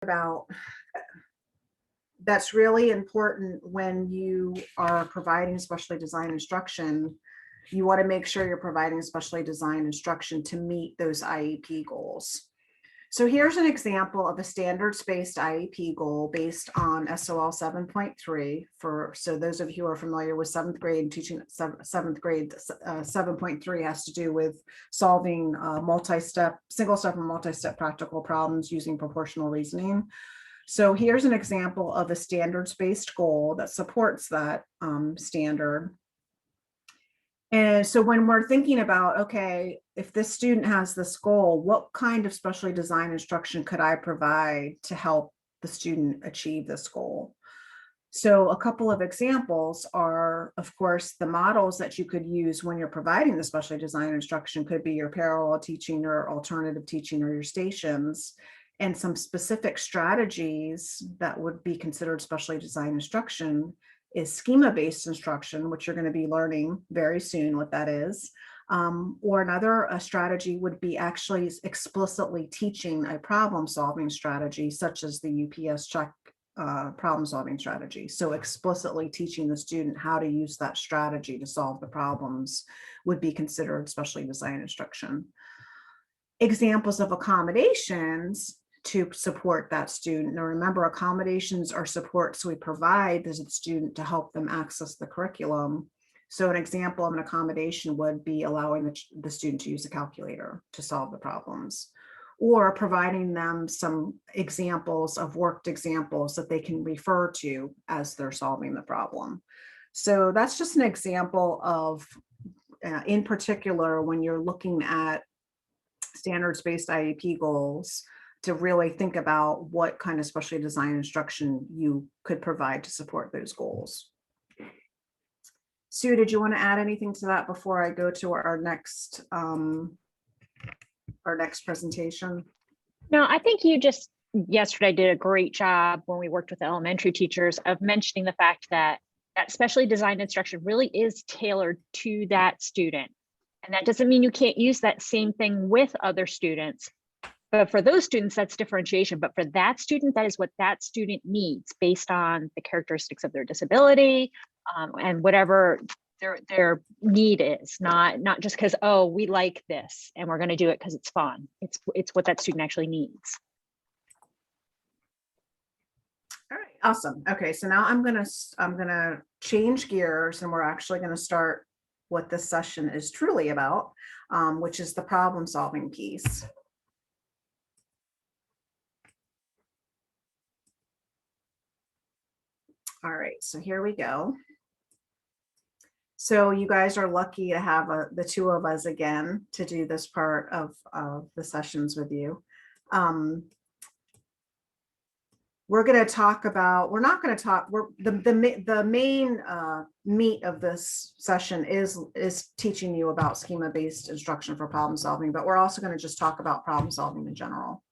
about that's really important when you are providing specially designed instruction. You want to make sure you're providing specially designed instruction to meet those IEP goals. So here's an example of a standards-based IEP goal based on SOL 7.3 so those of you who are familiar with seventh grade and teaching seventh grade, 7.3 has to do with solving single step and multi-step practical problems using proportional reasoning. So here's an example of a standards-based goal that supports that standard. And so when we're thinking about, okay, if this student has this goal, what kind of specially designed instruction could I provide to help the student achieve this goal? So a couple of examples are, of course, the models that you could use when you're providing the specially designed instruction could be your parallel teaching or alternative teaching or your stations, and some specific strategies that would be considered specially designed instruction is schema-based instruction, which you're going to be learning very soon what that is. Or another strategy would be actually explicitly teaching a problem-solving strategy, such as the UPS check problem-solving strategy. So explicitly teaching the student how to use that strategy to solve the problems would be considered specially designed instruction. Examples of accommodations to support that student. Now remember, accommodations are supports we provide to the student to help them access the curriculum. So an example of an accommodation would be allowing the student to use a calculator to solve the problems, or providing them some examples of worked examples that they can refer to as they're solving the problem. So that's just an example of, in particular, when you're looking at standards-based IEP goals, to really think about what kind of specially designed instruction you could provide to support those goals. Sue, did you want to add anything to that before I go to our next presentation? No, I think you just yesterday did a great job when we worked with elementary teachers of mentioning the fact that that specially designed instruction really is tailored to that student. And that doesn't mean you can't use that same thing with other students. But for those students, that's differentiation. But for that student, that is what that student needs based on the characteristics of their disability and whatever their need is, not just because, oh, we like this and we're going to do it because it's fun. It's what that student actually needs. All right, awesome. Okay, so now I'm gonna change gears, and we're actually going to start what this session is truly about, which is the problem solving piece. All right, so here we go. So you guys are lucky to have the two of us again to do this part of the sessions with you. We're going to talk about, the main meat of this session is teaching you about schema-based instruction for problem solving, but we're also going to just talk about problem solving in general.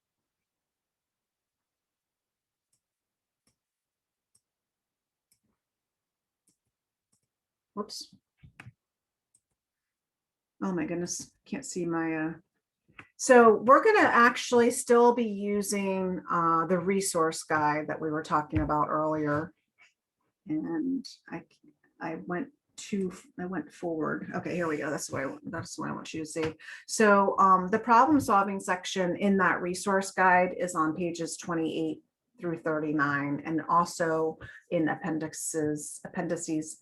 Whoops. Oh my goodness, can't see my, so we're going to actually still be using the resource guide that we were talking about earlier. And I went forward. Okay, here we go. That's what I want you to see. So the problem solving section in that resource guide is on pages 28 through 39, and also in appendices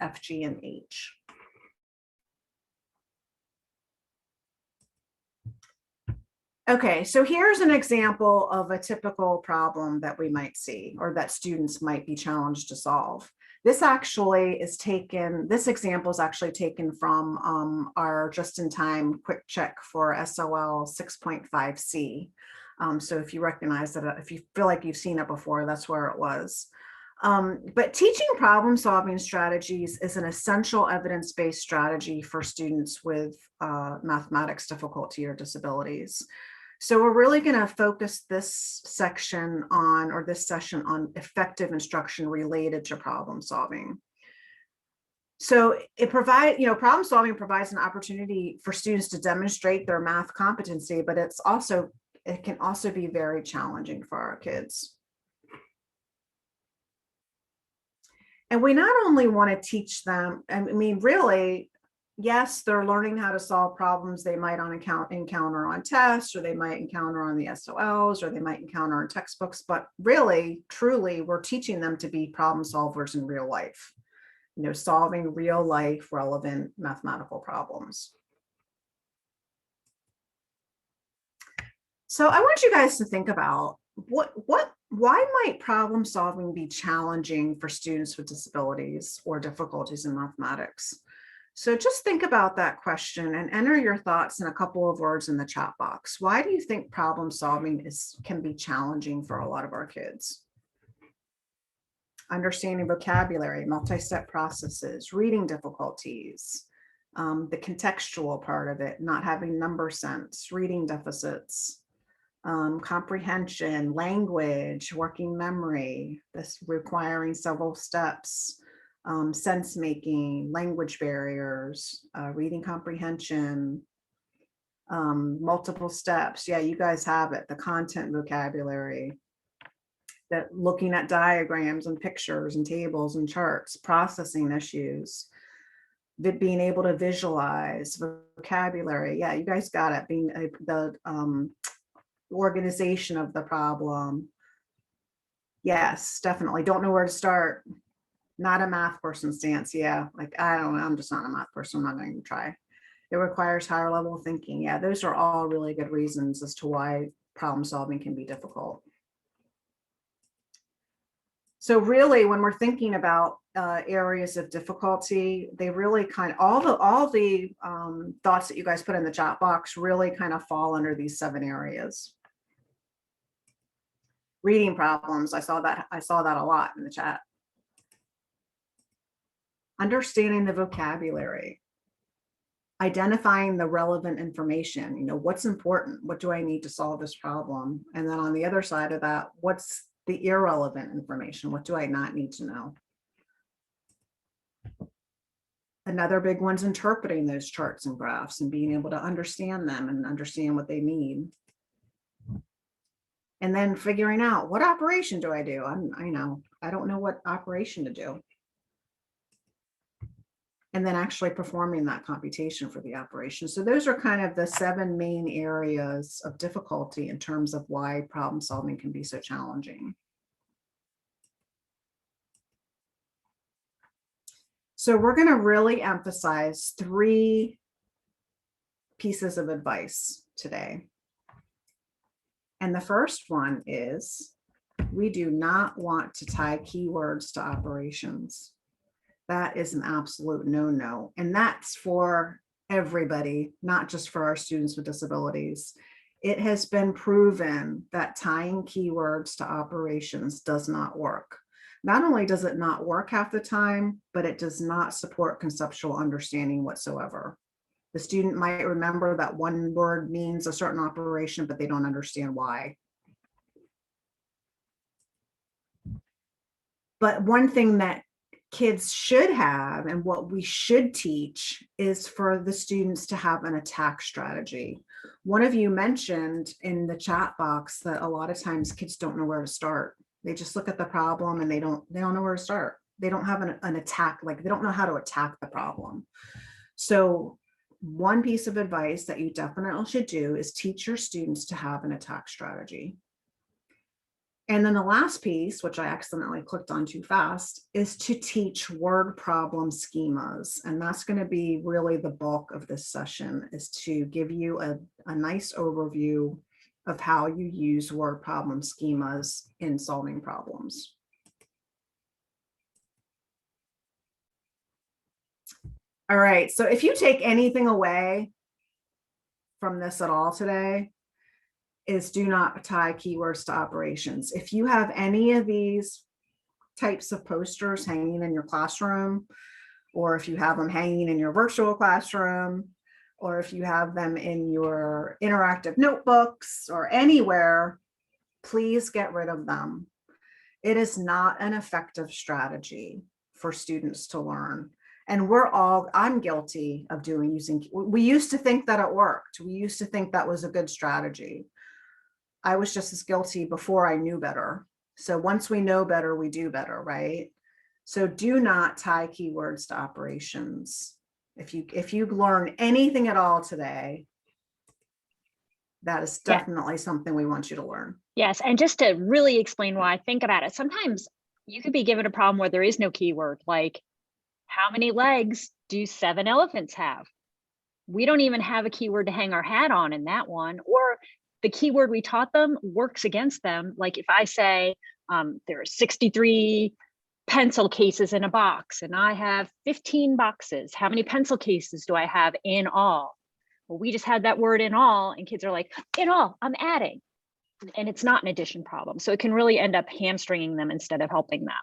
F, G, and H. Okay, so here's an example of a typical problem that we might see, or that students might be challenged to solve. This example is actually taken from our just-in-time quick check for SOL 6.5C. So if you recognize that, if you feel like you've seen it before, that's where it was. But teaching problem solving strategies is an essential evidence-based strategy for students with mathematics difficulty or disabilities. So we're really going to focus this section on, or this session on, effective instruction related to problem solving. So it provides, problem solving provides an opportunity for students to demonstrate their math competency, but it can also be very challenging for our kids. And we not only want to teach them, I mean, really, yes, they're learning how to solve problems they might encounter on tests, or they might encounter on the SOLs, or they might encounter in textbooks, but really, truly, we're teaching them to be problem solvers in real life, solving real life relevant mathematical problems. So I want you guys to think about why might problem solving be challenging for students with disabilities or difficulties in mathematics? So just think about that question and enter your thoughts in a couple of words in the chat box. Why do you think problem solving can be challenging for a lot of our kids? Understanding vocabulary, multi-step processes, reading difficulties, the contextual part of it, not having number sense, reading deficits, comprehension, language, working memory, this requiring several steps, sense making, language barriers, reading comprehension, multiple steps. Yeah, you guys have it. The content vocabulary, that looking at diagrams and pictures and tables and charts, processing issues, being able to visualize, vocabulary. Yeah, you guys got it. Being the organization of the problem. Yes, definitely. Don't know where to start. Not a math person stance. Yeah, like, I don't know, I'm just not a math person. I'm not going to try. It requires higher level thinking. Yeah, those are all really good reasons as to why problem solving can be difficult. So really, when we're thinking about areas of difficulty, they really kind of, all the thoughts that you guys put in the chat box really kind of fall under these 7 areas. Reading problems, I saw that a lot in the chat. Understanding the vocabulary, identifying the relevant information, what's important, what do I need to solve this problem? And then on the other side of that, what's the irrelevant information? What do I not need to know? Another big one's interpreting those charts and graphs and being able to understand them and understand what they mean. And then figuring out, what operation do I do? I don't know what operation to do. And then actually performing that computation for the operation. So those are kind of the 7 main areas of difficulty in terms of why problem solving can be so challenging. So we're going to really emphasize 3 pieces of advice today. And the first one is, we do not want to tie keywords to operations. That is an absolute no-no. And that's for everybody, not just for our students with disabilities. It has been proven that tying keywords to operations does not work. Not only does it not work half the time, but it does not support conceptual understanding whatsoever. The student might remember that one word means a certain operation, but they don't understand why. But one thing that kids should have, and what we should teach, is for the students to have an attack strategy. One of you mentioned in the chat box that a lot of times kids don't know where to start. They just look at the problem and they don't know where to start. They don't have an attack, like they don't know how to attack the problem. So one piece of advice that you definitely should do is teach your students to have an attack strategy. And then the last piece, which I accidentally clicked on too fast, is to teach word problem schemas. And that's going to be really the bulk of this session, is to give you a nice overview of how you use word problem schemas in solving problems. All right, so if you take anything away from this at all today, is do not tie keywords to operations. If you have any of these types of posters hanging in your classroom, or if you have them hanging in your virtual classroom, or if you have them in your interactive notebooks or anywhere, please get rid of them. It is not an effective strategy for students to learn. And I'm guilty of we used to think that it worked. We used to think that was a good strategy. I was just as guilty before I knew better. So once we know better, we do better, right? So do not tie keywords to operations. If you learn anything at all today, that is Yeah. definitely something we want you to learn. Yes. And just to really explain why, think about it. Sometimes you could be given a problem where there is no keyword, like how many legs do 7 elephants have? We don't even have a keyword to hang our hat on in that one. Or the keyword we taught them works against them. Like if I say there are 63 pencil cases in a box and I have 15 boxes, how many pencil cases do I have in all? Well, we just had that word in all, and kids are like, in all, I'm adding. And it's not an addition problem. So it can really end up hamstringing them instead of helping them.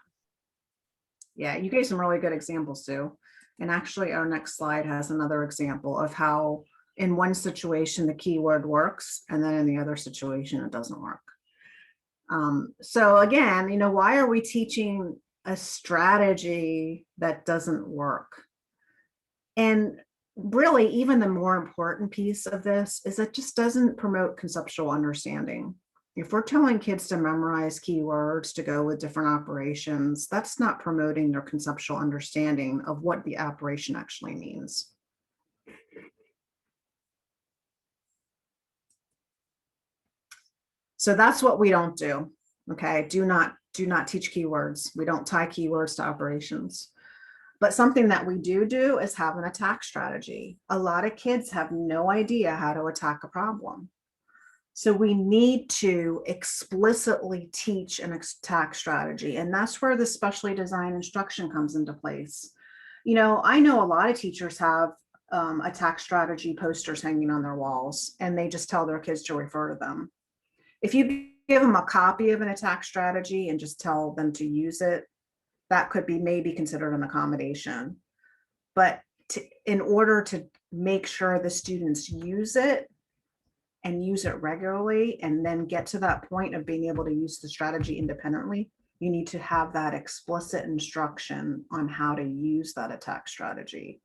Yeah, you gave some really good examples too. And actually our next slide has another example of how in one situation the keyword works and then in the other situation it doesn't work. So again, why are we teaching a strategy that doesn't work? And really, even the more important piece of this is it just doesn't promote conceptual understanding. If we're telling kids to memorize keywords to go with different operations, that's not promoting their conceptual understanding of what the operation actually means. So that's what we don't do. Okay, do not teach keywords. We don't tie keywords to operations. But something that we do is have an attack strategy. A lot of kids have no idea how to attack a problem. So we need to explicitly teach an attack strategy. And that's where the specially designed instruction comes into place. I know a lot of teachers have attack strategy posters hanging on their walls, and they just tell their kids to refer to them. If you give them a copy of an attack strategy and just tell them to use it, that could be maybe considered an accommodation. But in order to make sure the students use it and use it regularly, and then get to that point of being able to use the strategy independently, you need to have that explicit instruction on how to use that attack strategy.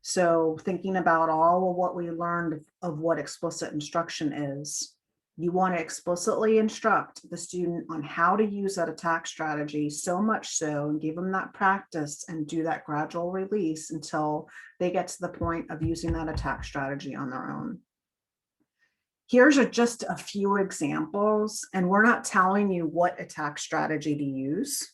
So thinking about all of what we learned of what explicit instruction is, you want to explicitly instruct the student on how to use that attack strategy, so much so, and give them that practice and do that gradual release until they get to the point of using that attack strategy on their own. Here's just a few examples, and we're not telling you what attack strategy to use.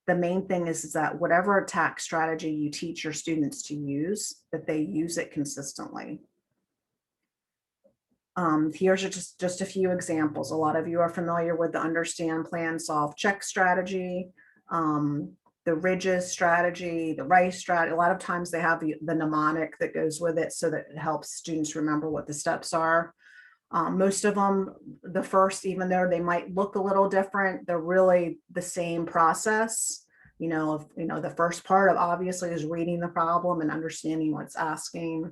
The main thing is that whatever attack strategy you teach your students to use, that they use it consistently. Here's just a few examples. A lot of you are familiar with the understand, plan, solve, check strategy, the ridges strategy, the RICE strategy. A lot of times they have the mnemonic that goes with it so that it helps students remember what the steps are. Most of them, the first, even though they might look a little different, they're really the same process. The first part of obviously is reading the problem and understanding what it's asking,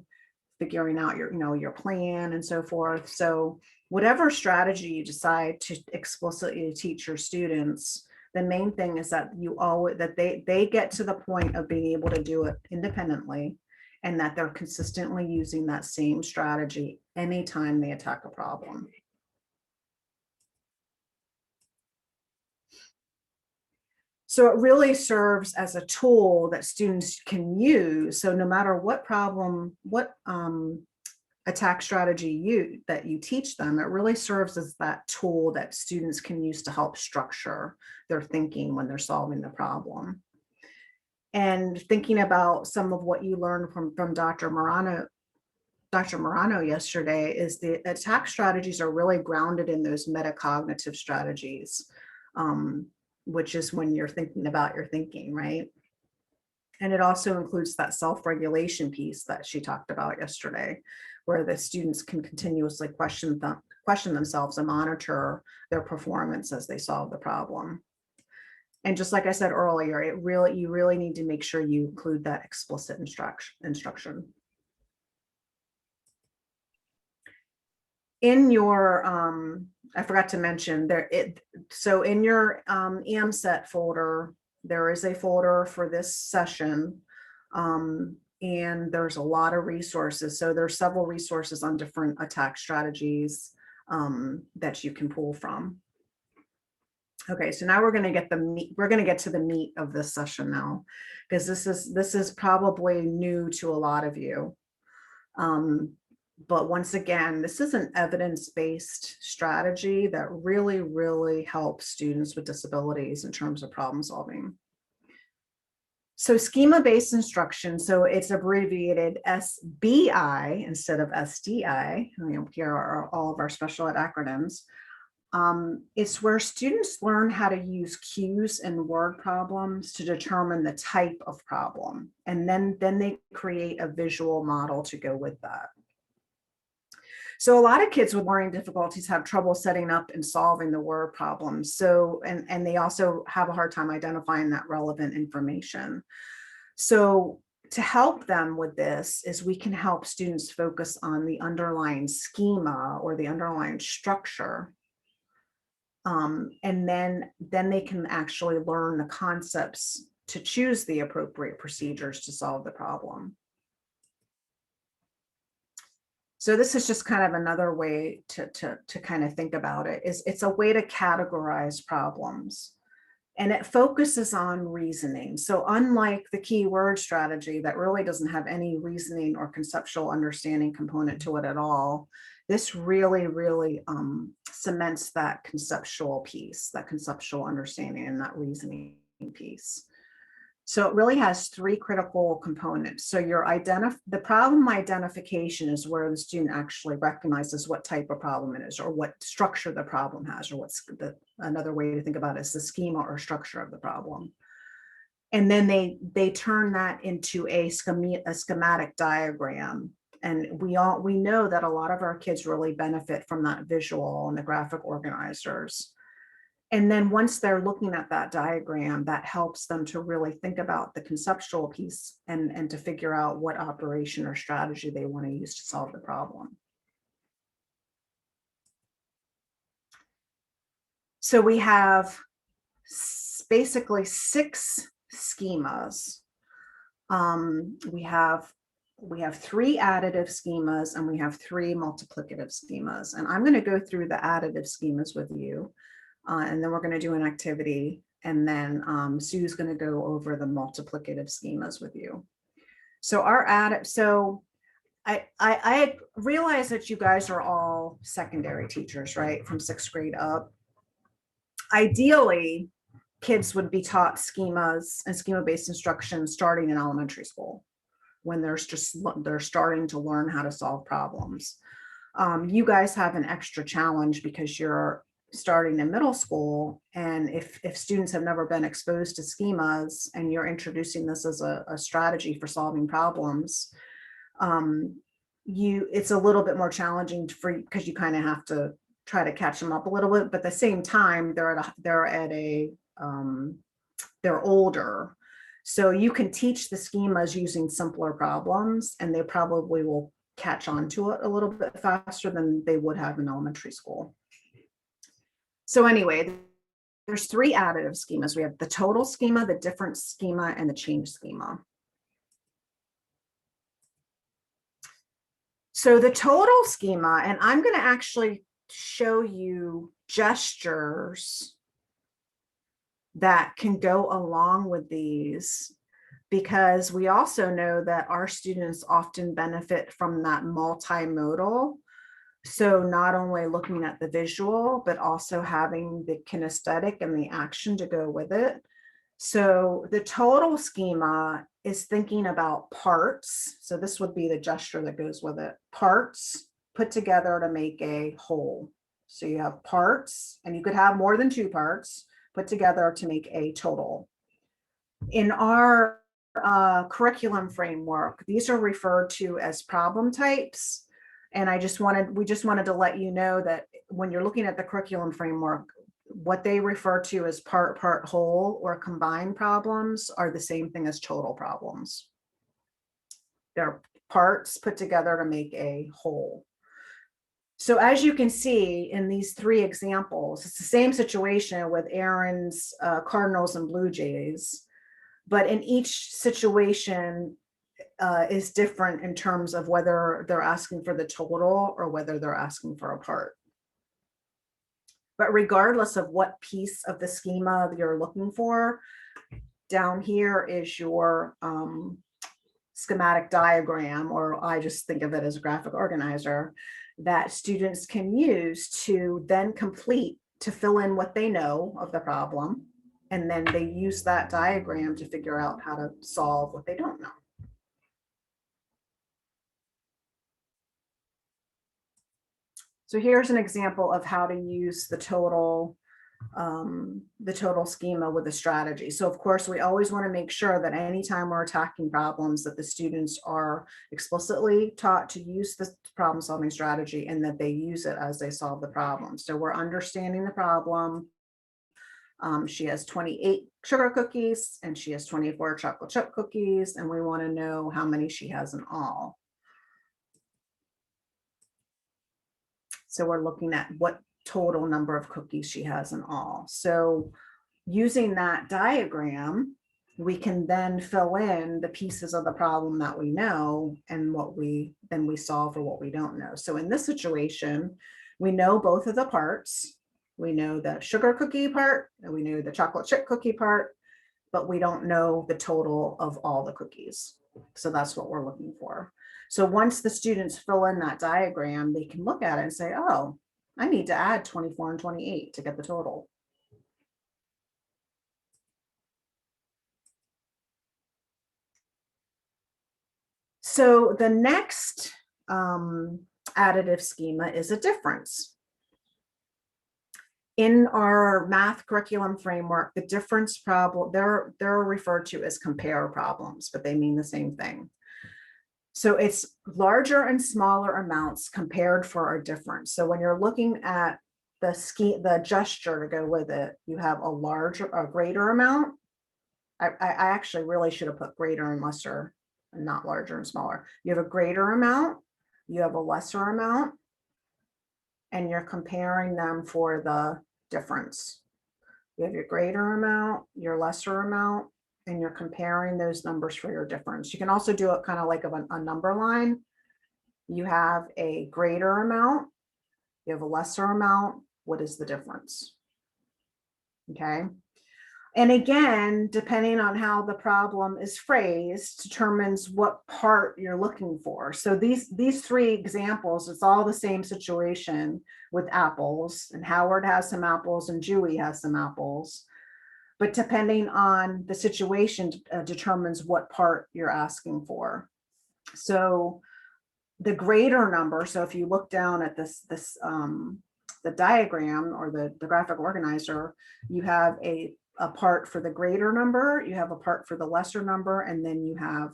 figuring out your plan and so forth. So whatever strategy you decide to explicitly teach your students, the main thing is that they get to the point of being able to do it independently, and that they're consistently using that same strategy anytime they attack a problem. So it really serves as a tool that students can use. So no matter what problem, what attack strategy that you teach them, it really serves as that tool that students can use to help structure their thinking when they're solving the problem. And thinking about some of what you learned from Dr. Morano yesterday, is the attack strategies are really grounded in those metacognitive strategies, which is when you're thinking about your thinking, right? And it also includes that self-regulation piece that she talked about yesterday, where the students can continuously question themselves and monitor their performance as they solve the problem. And just like I said earlier, you really need to make sure you include that explicit instruction. In your, I forgot to mention so in your AMSET folder, there is a folder for this session, and there's a lot of resources. So there's several resources on different attack strategies that you can pull from. Okay, so now we're going to get we're going to get to the meat of this session now, because this is probably new to a lot of you. But once again, this is an evidence-based strategy that really, really helps students with disabilities in terms of problem solving. So schema-based instruction, so it's abbreviated SBI instead of SDI. Here are all of our special ed acronyms. It's where students learn how to use cues and word problems to determine the type of problem. And then they create a visual model to go with that. So a lot of kids with learning difficulties have trouble setting up and solving the word problems. So, and they also have a hard time identifying that relevant information. So to help them with this is we can help students focus on the underlying schema or the underlying structure. And then they can actually learn the concepts to choose the appropriate procedures to solve the problem. So this is just kind of another way to kind of think about it. It's a way to categorize problems, and it focuses on reasoning. So unlike the keyword strategy that really doesn't have any reasoning or conceptual understanding component to it at all, this really, really cements that conceptual piece, that conceptual understanding and that reasoning piece. So it really has three critical components. So the problem identification is where the student actually recognizes what type of problem it is, or what structure the problem has, or another way to think about it is the schema or structure of the problem. And then they turn that into a schematic diagram. And we know that a lot of our kids really benefit from that visual and the graphic organizers. And then once they're looking at that diagram, that helps them to really think about the conceptual piece and to figure out what operation or strategy they want to use to solve the problem. So we have basically 6 schemas. We have 3 additive schemas and we have 3 multiplicative schemas. And I'm going to go through the additive schemas with you. And then we're going to do an activity, and then Sue's going to go over the multiplicative schemas with you. So I realize that you guys are all secondary teachers, right? From 6th grade up. Ideally, kids would be taught schemas and schema-based instruction starting in elementary school, when they're starting to learn how to solve problems. You guys have an extra challenge because you're starting in middle school, and if students have never been exposed to schemas and you're introducing this as a strategy for solving problems, it's a little bit more challenging because you kind of have to try to catch them up a little bit, but at the same time they're older, so you can teach the schemas using simpler problems and they probably will catch on to it a little bit faster than they would have in elementary school. So anyway, there's 3 additive schemas. We have the total schema, the difference schema, and the change schema. So the total schema, and I'm going to actually show you gestures that can go along with these, because we also know that our students often benefit from that multimodal. So not only looking at the visual, but also having the kinesthetic and the action to go with it. So the total schema is thinking about parts. So this would be the gesture that goes with it. Parts put together to make a whole. So you have parts, and you could have more than 2 parts put together to make a total. In our curriculum framework, these are referred to as problem types. And we just wanted to let you know that when you're looking at the curriculum framework, what they refer to as part, whole, or combined problems are the same thing as total problems. They're parts put together to make a whole. So as you can see in these 3 examples, it's the same situation with Aaron's Cardinals and Blue Jays, but in each situation, is different in terms of whether they're asking for the total or whether they're asking for a part. But regardless of what piece of the schema you're looking for, down here is your schematic diagram, or I just think of it as a graphic organizer that students can use to then complete to fill in what they know of the problem. And then they use that diagram to figure out how to solve what they don't know. So here's an example of how to use the total schema with a strategy. So of course, we always want to make sure that anytime we're attacking problems that the students are explicitly taught to use the problem solving strategy and that they use it as they solve the problem. So we're understanding the problem. She has 28 sugar cookies and she has 24 chocolate chip cookies, and we want to know how many she has in all. So we're looking at what total number of cookies she has in all. So using that diagram, we can then fill in the pieces of the problem that we know and what we solve for what we don't know. So in this situation, we know both of the parts. We know the sugar cookie part and we know the chocolate chip cookie part, but we don't know the total of all the cookies. So that's what we're looking for. So once the students fill in that diagram, they can look at it and say, oh, I need to add 24 and 28 to get the total. So the next additive schema is a difference. In our math curriculum framework, the difference problem, they're referred to as compare problems, but they mean the same thing. So it's larger and smaller amounts compared for a difference. So when you're looking at the gesture to go with it, you have a greater amount. I actually really should have put greater and lesser and not larger and smaller. You have a greater amount, you have a lesser amount, and you're comparing them for the difference. You have your greater amount, your lesser amount, and you're comparing those numbers for your difference. You can also do it kind of like a number line. You have a greater amount, you have a lesser amount. What is the difference? Okay. And again, depending on how the problem is phrased, determines what part you're looking for. So these three examples, it's all the same situation with apples, and Howard has some apples and Dewey has some apples. But depending on the situation determines what part you're asking for. So the greater number, so if you look down at the diagram or the graphic organizer, you have a part for the greater number, you have a part for the lesser number, and then you have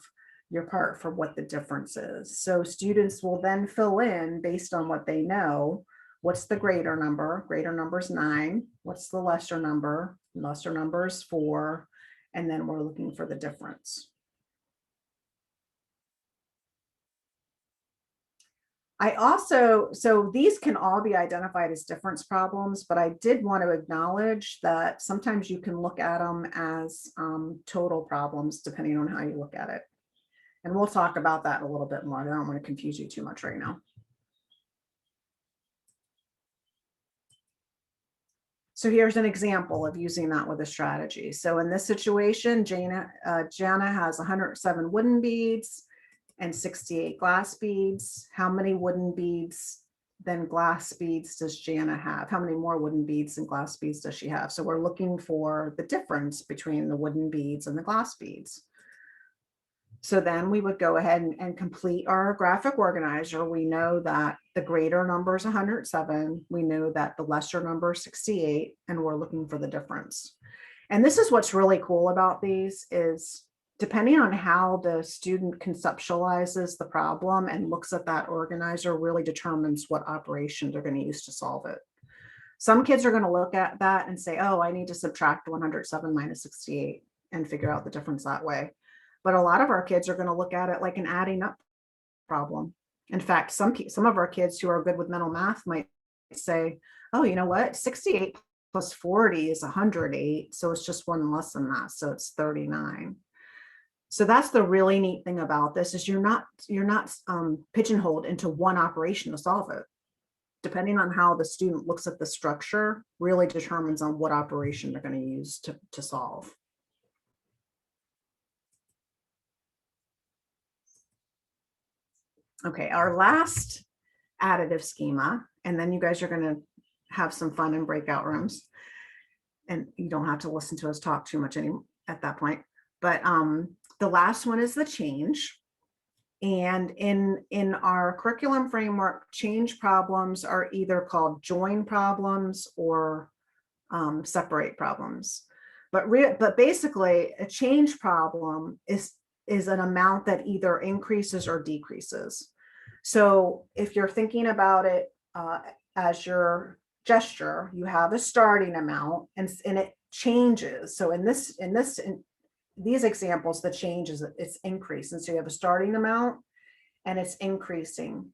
your part for what the difference is. So students will then fill in based on what they know. What's the greater number? Greater number is 9. What's the lesser number? Lesser number is 4. And then we're looking for the difference. So these can all be identified as difference problems, but I did want to acknowledge that sometimes you can look at them as total problems, depending on how you look at it. And we'll talk about that a little bit more. I don't want to confuse you too much right now. So here's an example of using that with a strategy. So in this situation, Jana has 107 wooden beads and 68 glass beads. How many wooden beads than glass beads does Jana have? How many more wooden beads and glass beads does she have? So we're looking for the difference between the wooden beads and the glass beads. So then we would go ahead and complete our graphic organizer. We know that the greater number is 107. We know that the lesser number is 68, and we're looking for the difference. And this is what's really cool about these is depending on how the student conceptualizes the problem and looks at that organizer really determines what operation they're going to use to solve it. Some kids are going to look at that and say, oh, I need to subtract 107 minus 68 and figure out the difference that way. But a lot of our kids are going to look at it like an adding up problem. In fact, some of our kids who are good with mental math might say, oh, you know what, 68 plus 40 is 108. So it's just one less than that. So it's 39. So that's the really neat thing about this is you're not pigeonholed into one operation to solve it. depending on how the student looks at the structure, really determines on what operation they're going to use to solve. Okay, our last additive schema, and then you guys are going to have some fun in breakout rooms. And you don't have to listen to us talk too much anymore at that point. But the last one is the change. And in our curriculum framework, change problems are either called join problems or separate problems. But basically, a change problem is an amount that either increases or decreases. So if you're thinking about it as your gesture, you have a starting amount and it changes. So in these examples, the change is it's increasing. So you have a starting amount and it's increasing.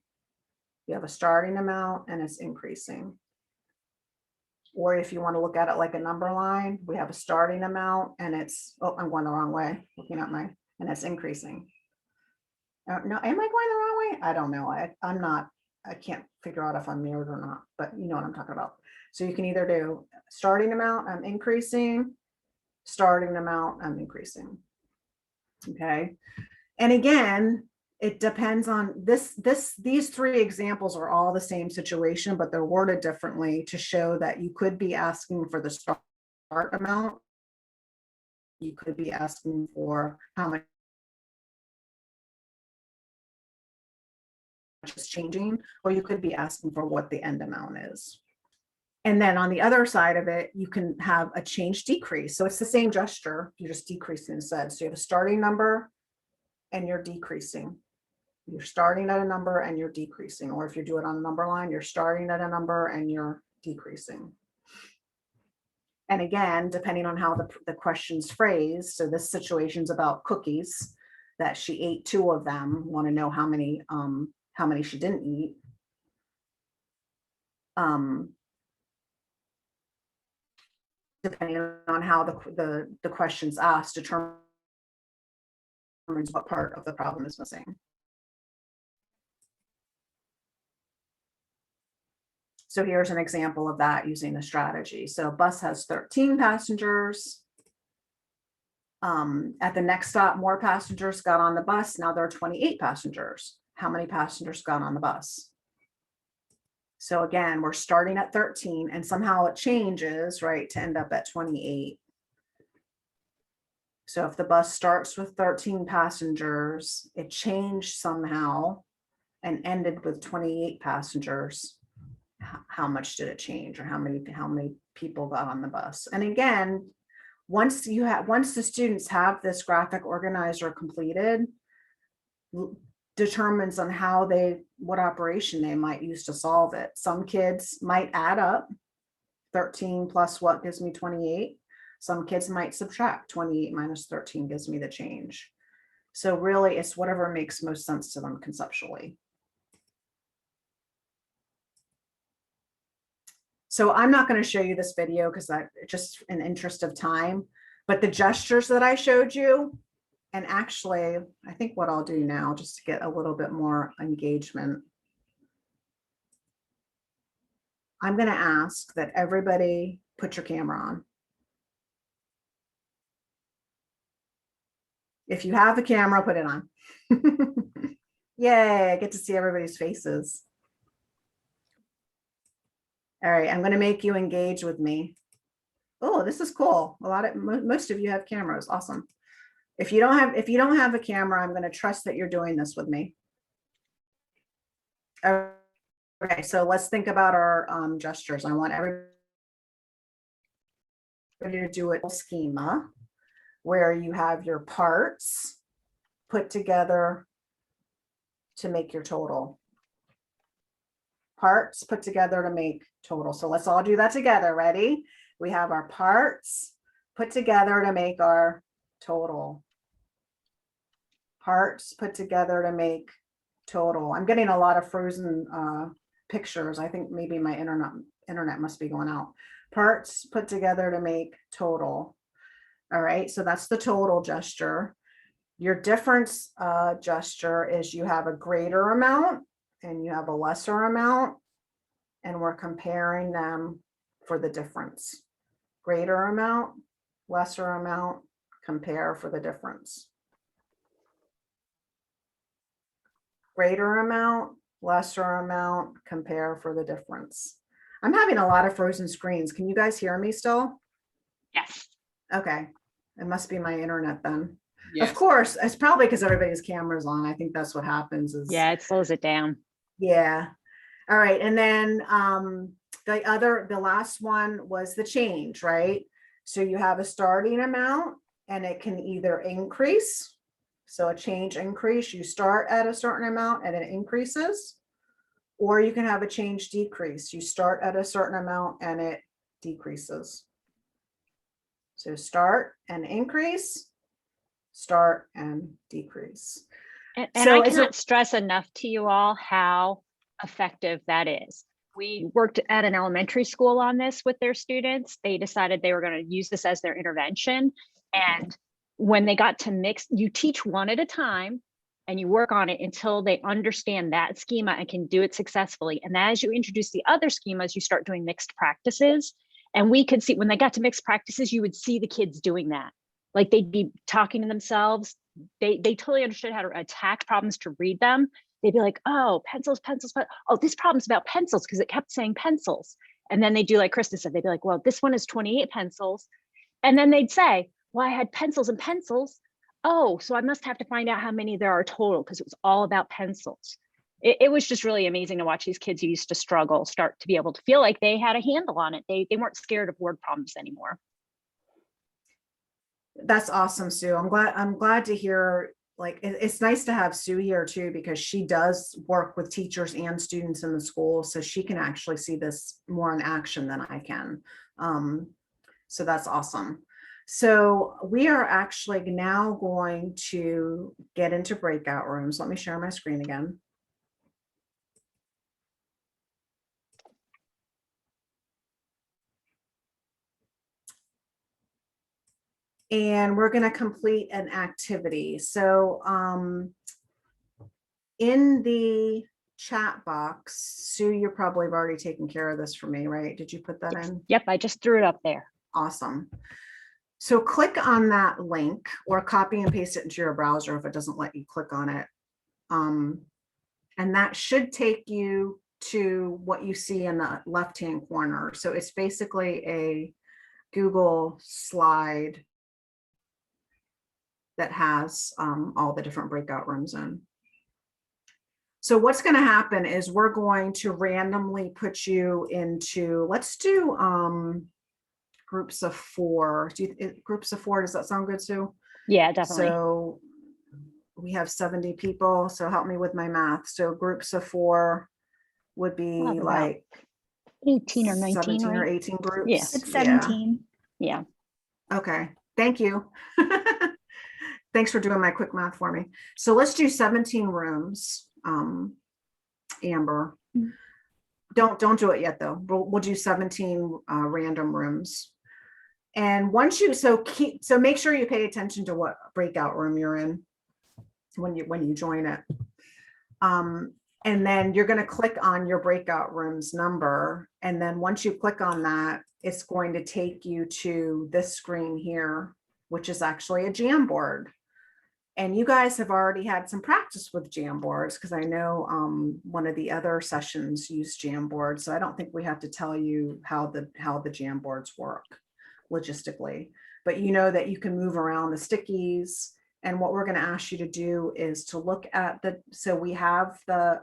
You have a starting amount and it's increasing. Or if you want to look at it like a number line, we have a starting amount and it's, oh, I'm going the wrong way, looking at and it's increasing. No, am I going the wrong way? I don't know. I can't figure out if I'm mirrored or not, but you know what I'm talking about. So you can either do starting amount, I'm increasing, starting amount, I'm increasing. Okay. And again, it depends on these three examples are all the same situation, but they're worded differently to show that you could be asking for the start amount. You could be asking for how much is changing, or you could be asking for what the end amount is. And then on the other side of it, you can have a change decrease. So it's the same gesture, you're just decreasing instead. So you have a starting number and you're decreasing. You're starting at a number and you're decreasing. Or if you do it on a number line, you're starting at a number and you're decreasing. And again, depending on how the question's phrased, so this situation's about cookies, that she ate 2 of them, want to know how many she didn't eat. Depending on how the question's asked, determines what part of the problem is missing. So here's an example of that using a strategy. So bus has 13 passengers. At the next stop, more passengers got on the bus. Now there are 28 passengers. How many passengers got on the bus? So again, we're starting at 13 and somehow it changes, right, to end up at 28. So if the bus starts with 13 passengers, it changed somehow and ended with 28 passengers. How much did it change, or how many people got on the bus? And again, once the students have this graphic organizer completed, determines on what operation they might use to solve it. Some kids might add up 13 plus what gives me 28. Some kids might subtract 28 minus 13 gives me the change. So really it's whatever makes most sense to them conceptually. So I'm not going to show you this video because that just in interest of time, but the gestures that I showed you, and actually, I think what I'll do now, just to get a little bit more engagement, I'm going to ask that everybody put your camera on. If you have a camera, put it on. Yay, I get to see everybody's faces. All right, I'm going to make you engage with me. Oh, this is cool. Most of you have cameras. Awesome. If you don't have a camera, I'm going to trust that you're doing this with me. Okay, so let's think about our gestures. I want everybody to do a schema where you have your parts put together to make your total. Parts put together to make total. So let's all do that together. Ready? We have our parts put together to make our total. Parts put together to make total. I'm getting a lot of frozen pictures. I think maybe my internet must be going out. Parts put together to make total. All right, so that's the total gesture. Your difference gesture is you have a greater amount and you have a lesser amount. and we're comparing them for the difference. Greater amount, lesser amount, compare for the difference. Greater amount, lesser amount, compare for the difference. I'm having a lot of frozen screens. Can you guys hear me still? Yes. Okay, it must be my internet then. Yes. Of course, it's probably because everybody's camera's on. I think that's what happens is. Yeah, it slows it down. Yeah. All right. And then the last one was the change, right? So you have a starting amount and it can either increase. So a change increase, you start at a certain amount and it increases. Or you can have a change decrease. You start at a certain amount and it decreases. So start and increase, start and decrease. And So I it's cannot stress enough to you all how effective that is. We worked at an elementary school on this with their students. They decided they were going to use this as their intervention. And when they got to mix, you teach one at a time and you work on it until they understand that schema and can do it successfully. And as you introduce the other schemas, you start doing mixed practices. And we could see when they got to mixed practices, you would see the kids doing that. Like they'd be talking to themselves. They totally understood how to attack problems to read them. They'd be like, oh, pencils, pencils, oh, this problem's about pencils because it kept saying pencils. And then they do like Krista said, they'd be like, well, this one is 28 pencils. And then they'd say, well, I had pencils and pencils. Oh, so I must have to find out how many there are total because it was all about pencils. It was just really amazing to watch these kids who used to struggle start to be able to feel like they had a handle on it. They weren't scared of word problems anymore. That's awesome, Sue. I'm glad to hear, like, it's nice to have Sue here too, because she does work with teachers and students in the school. So she can actually see this more in action than I can. So that's awesome. So we are actually now going to get into breakout rooms. Let me share my screen again. And we're going to complete an activity. So in the chat box, Sue, you're probably have already taken care of this for me, right? Did you put that in? Yep, I just threw it up there. Awesome. So click on that link or copy and paste it into your browser if it doesn't let you click on it. And that should take you to what you see in the left-hand corner. So it's basically a Google slide that has all the different breakout rooms in. So what's going to happen is we're going to randomly put you into, let's do groups of 4. Groups of 4, does that sound good, Sue? Yeah, definitely. So we have 70 people, so help me with my math. So groups of 4 would be like 18 or 19, 17 or right? 18 groups. Yeah. It's 17. Yeah. Okay, thank you. Thanks for doing my quick math for me. So let's do 17 rooms. Amber, don't do it yet though. We'll do 17 random rooms. And once you so make sure you pay attention to what breakout room you're in when you join it. And then you're going to click on your breakout room's number. And then once you click on that, it's going to take you to this screen here, which is actually a Jamboard. And you guys have already had some practice with Jamboards because I know one of the other sessions used Jamboard. So I don't think we have to tell you how the Jamboards work logistically, but you know that you can move around the stickies. And what we're going to ask you to do is to look at so we have the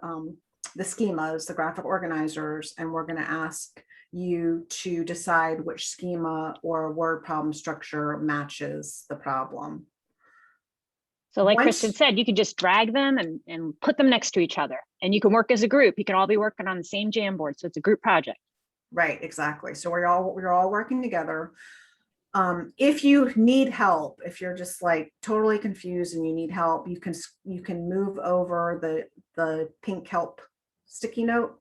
schemas, the graphic organizers, and we're going to ask you to decide which schema or word problem structure matches the problem. So like Kristen said, you can just drag them and put them next to each other and you can work as a group. You can all be working on the same Jamboard. So it's a group project. Right, exactly. So we're all working together. If you need help, if you're just like totally confused and you need help, you can move over the pink help sticky note,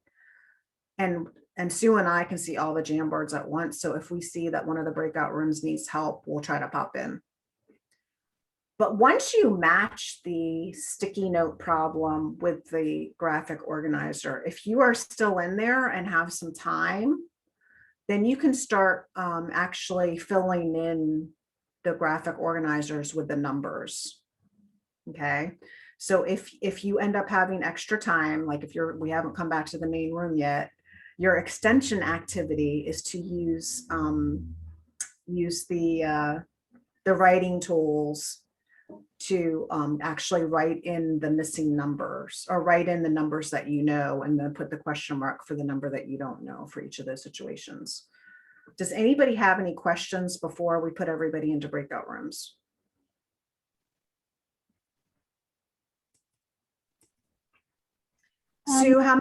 and Sue and I can see all the Jamboards at once. So if we see that one of the breakout rooms needs help, we'll try to pop in. But once you match the sticky note problem with the graphic organizer, if you are still in there and have some time, then you can start actually filling in the graphic organizers with the numbers. Okay. So if you end up having extra time, like if we haven't come back to the main room yet, your extension activity is to use the writing tools to actually write in the missing numbers, or write in the numbers that you know, and then put the question mark for the number that you don't know for each of those situations. Does anybody have any questions before we put everybody into breakout rooms? Sue, how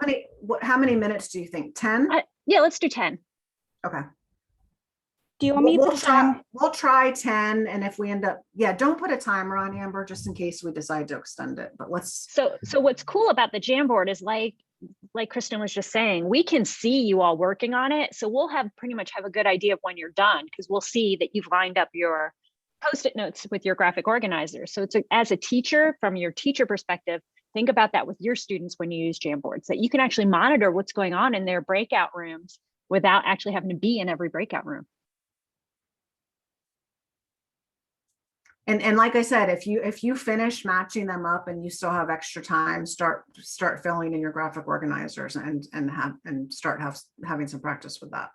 many minutes do you think? 10? Yeah, let's do 10. Okay. Do you want me to put a time? We'll try 10, and if we end up, yeah, don't put a timer on, Amber, just in case we decide to extend it, but let's. So what's cool about the Jamboard is like Kristen was just saying, we can see you all working on it. So we'll pretty much have a good idea of when you're done, because we'll see that you've lined up your Post-it notes with your graphic organizer. So as a teacher, from your teacher perspective, think about that with your students when you use Jamboards, that you can actually monitor what's going on in their breakout rooms without actually having to be in every breakout room. And like I said, if you finish matching them up and you still have extra time, start filling in your graphic organizers and start having some practice with that.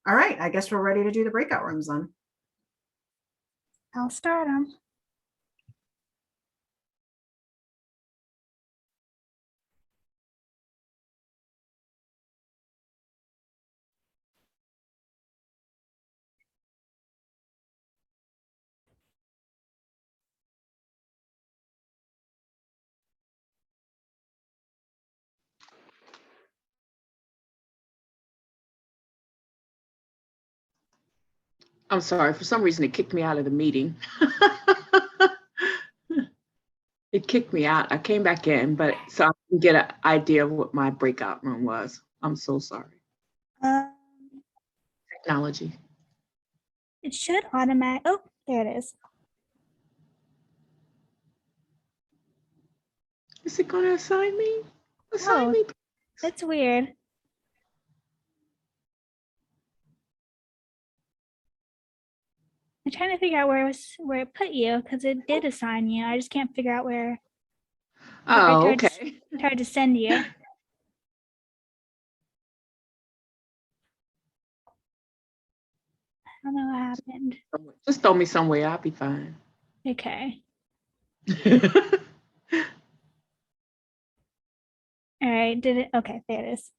All right, I guess we're ready to do the breakout rooms then. I'll start them. I'm sorry, for some reason it kicked me out of the meeting. It kicked me out. I came back in, but so I can get an idea of what my breakout room was. I'm so sorry. Technology. It should automatic. Oh, there it is. Is it going to assign me? Assign me. That's weird. I'm trying to figure out where it put you, because it did assign you. I just can't figure out where. Oh, okay. Tried to send you. I don't know what happened. Just throw me somewhere. I'll be fine. Okay. All right. Did it? Okay. There it is.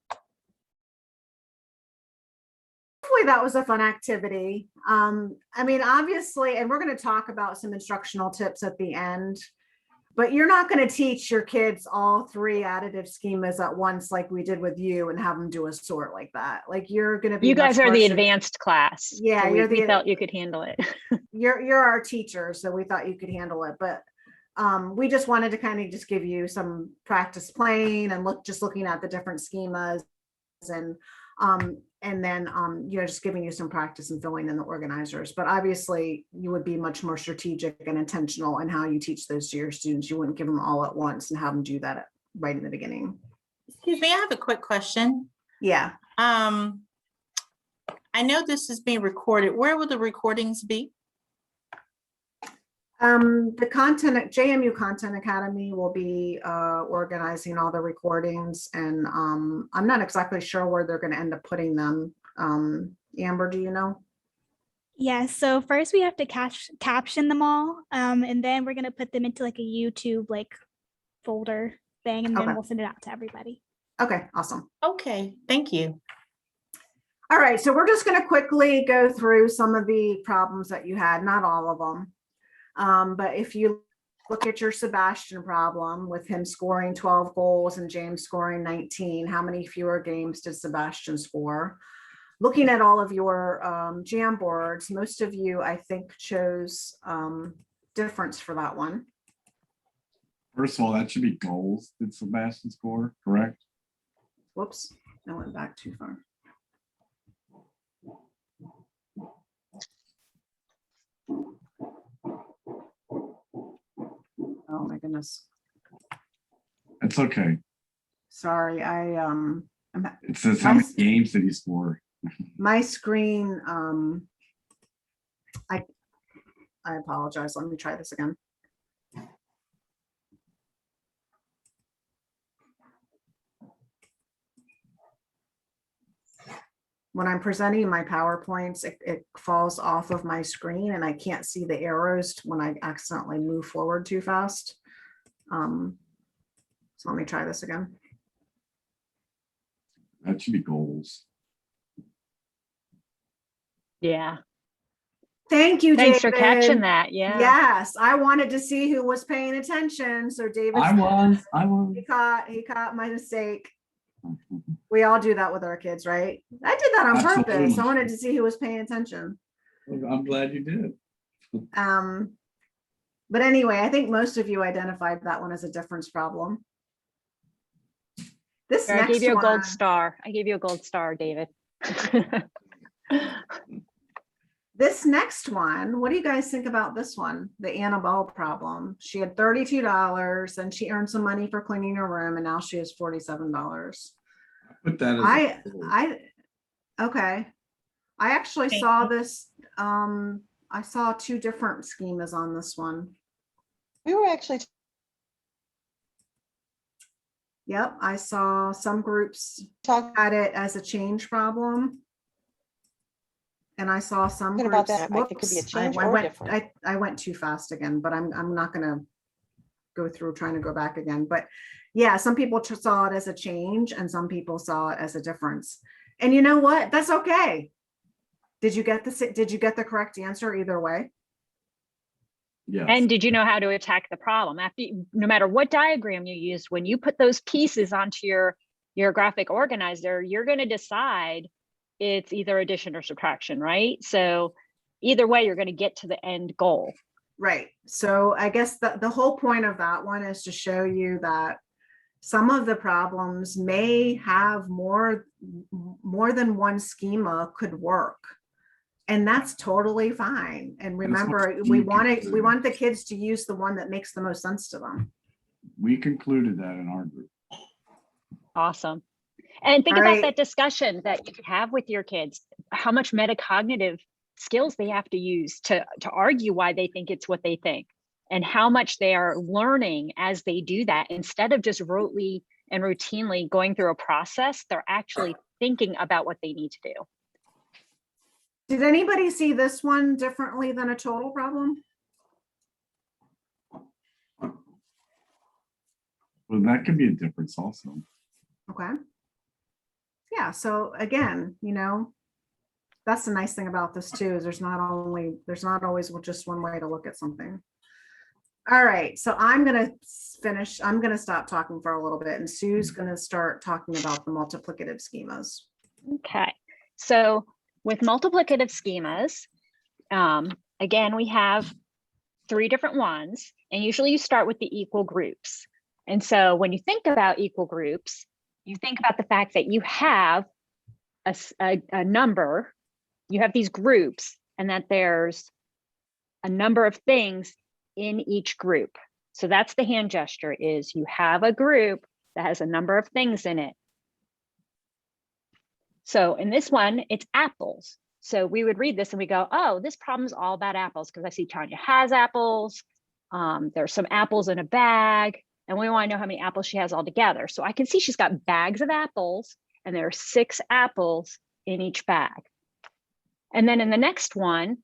Hopefully that was a fun activity. I mean, obviously, and we're going to talk about some instructional tips at the end, but you're not going to teach your kids all 3 additive schemas at once like we did with you and have them do a sort like that. Like, you're going to be. You guys are the advanced class. Yeah, so we felt you could handle it. You're our teacher, so we thought you could handle it, but we just wanted to kind of just give you some practice playing and looking at the different schemas, and then just giving you some practice and filling in the organizers. But obviously you would be much more strategic and intentional in how you teach those to your students. You wouldn't give them all at once and have them do that right in the beginning. Excuse me, I have a quick question. Yeah. I know this is being recorded. Where will the recordings be? The content at JMU Content Academy will be organizing all the recordings, and I'm not exactly sure where they're going to end up putting them. Amber, do you know? Yeah. So first we have to caption them all, and then we're gonna put them into like a YouTube folder thing, and then we'll send it out to everybody. Okay, awesome. Okay, thank you. All right, so we're just going to quickly go through some of the problems that you had, not all of them. But if you look at your Sebastian problem with him scoring 12 goals and James scoring 19, how many fewer games did Sebastian score? Looking at all of your Jamboards, most of you, I think, chose difference for that one. First of all, that should be goals. Did Sebastian score, correct? Whoops, I went back too far. Oh my goodness. That's okay. Sorry, It says how many games did he score? my screen, I apologize. Let me try this again. When I'm presenting my PowerPoints, it falls off of my screen and I can't see the arrows when I accidentally move forward too fast. So let me try this again. That should be goals. Yeah. Thank you, Thanks for David. catching that. Yeah. Yes, I wanted to see who was paying attention. So David, I was. he caught my mistake. We all do that with our kids, right? I did that on purpose. I Absolutely. wanted to see who was paying attention. I'm glad you did. But anyway, I think most of you identified that one as a difference problem. This I next gave you a one, gold star. I gave you a gold star, David. this next one, what do you guys think about this one? The Annabelle problem. She had $32 and she earned some money for cleaning her room and now she has $47. Put that as Okay. I actually Thank saw you. this, I saw two different schemas on this one. We were actually Yep, I saw some groups talking had it as a change problem. And I saw some about groups, that, like it could be a whoops, I change or went, different. I went too fast again, but I'm not gonna go through trying to go back again. But yeah, some people saw it as a change and some people saw it as a difference. And you know what? That's okay. Did you get the correct answer either way? yes. And did you know how to attack the problem? No matter what diagram you used, when you put those pieces onto your graphic organizer, you're going to decide it's either addition or subtraction, right? So either way, you're going to get to the end goal. Right. So I guess the whole point of that one is to show you that some of the problems may have more than one schema could work. And that's totally fine. And remember, we want the kids to use the one that makes the most sense to them. We concluded that in our group. Awesome. And think All about right. that discussion that you could have with your kids, how much metacognitive skills they have to use to argue why they think it's what they think, and how much they are learning as they do that. Instead of just rotely and routinely going through a process, they're actually thinking about what they need to do. Did anybody see this one differently than a total problem? Well, that could be a difference also. Okay. Yeah, so again, you know, that's the nice thing about this too, is there's not always just one way to look at something. All right, so I'm gonna stop talking for a little bit and Sue's gonna start talking about the multiplicative schemas. Okay, so with multiplicative schemas, again, we have 3 different ones, and usually you start with the equal groups. And so when you think about equal groups, you think about the fact that you have a number, you have these groups, and that there's a number of things in each group. So that's the hand gesture, is you have a group that has a number of things in it. So in this one, it's apples. So we would read this and we go, oh, this problem's all about apples, because I see Tanya has apples. There's some apples in a bag, and we want to know how many apples she has all together. So I can see she's got bags of apples, and there are 6 apples in each bag. And then in the next one,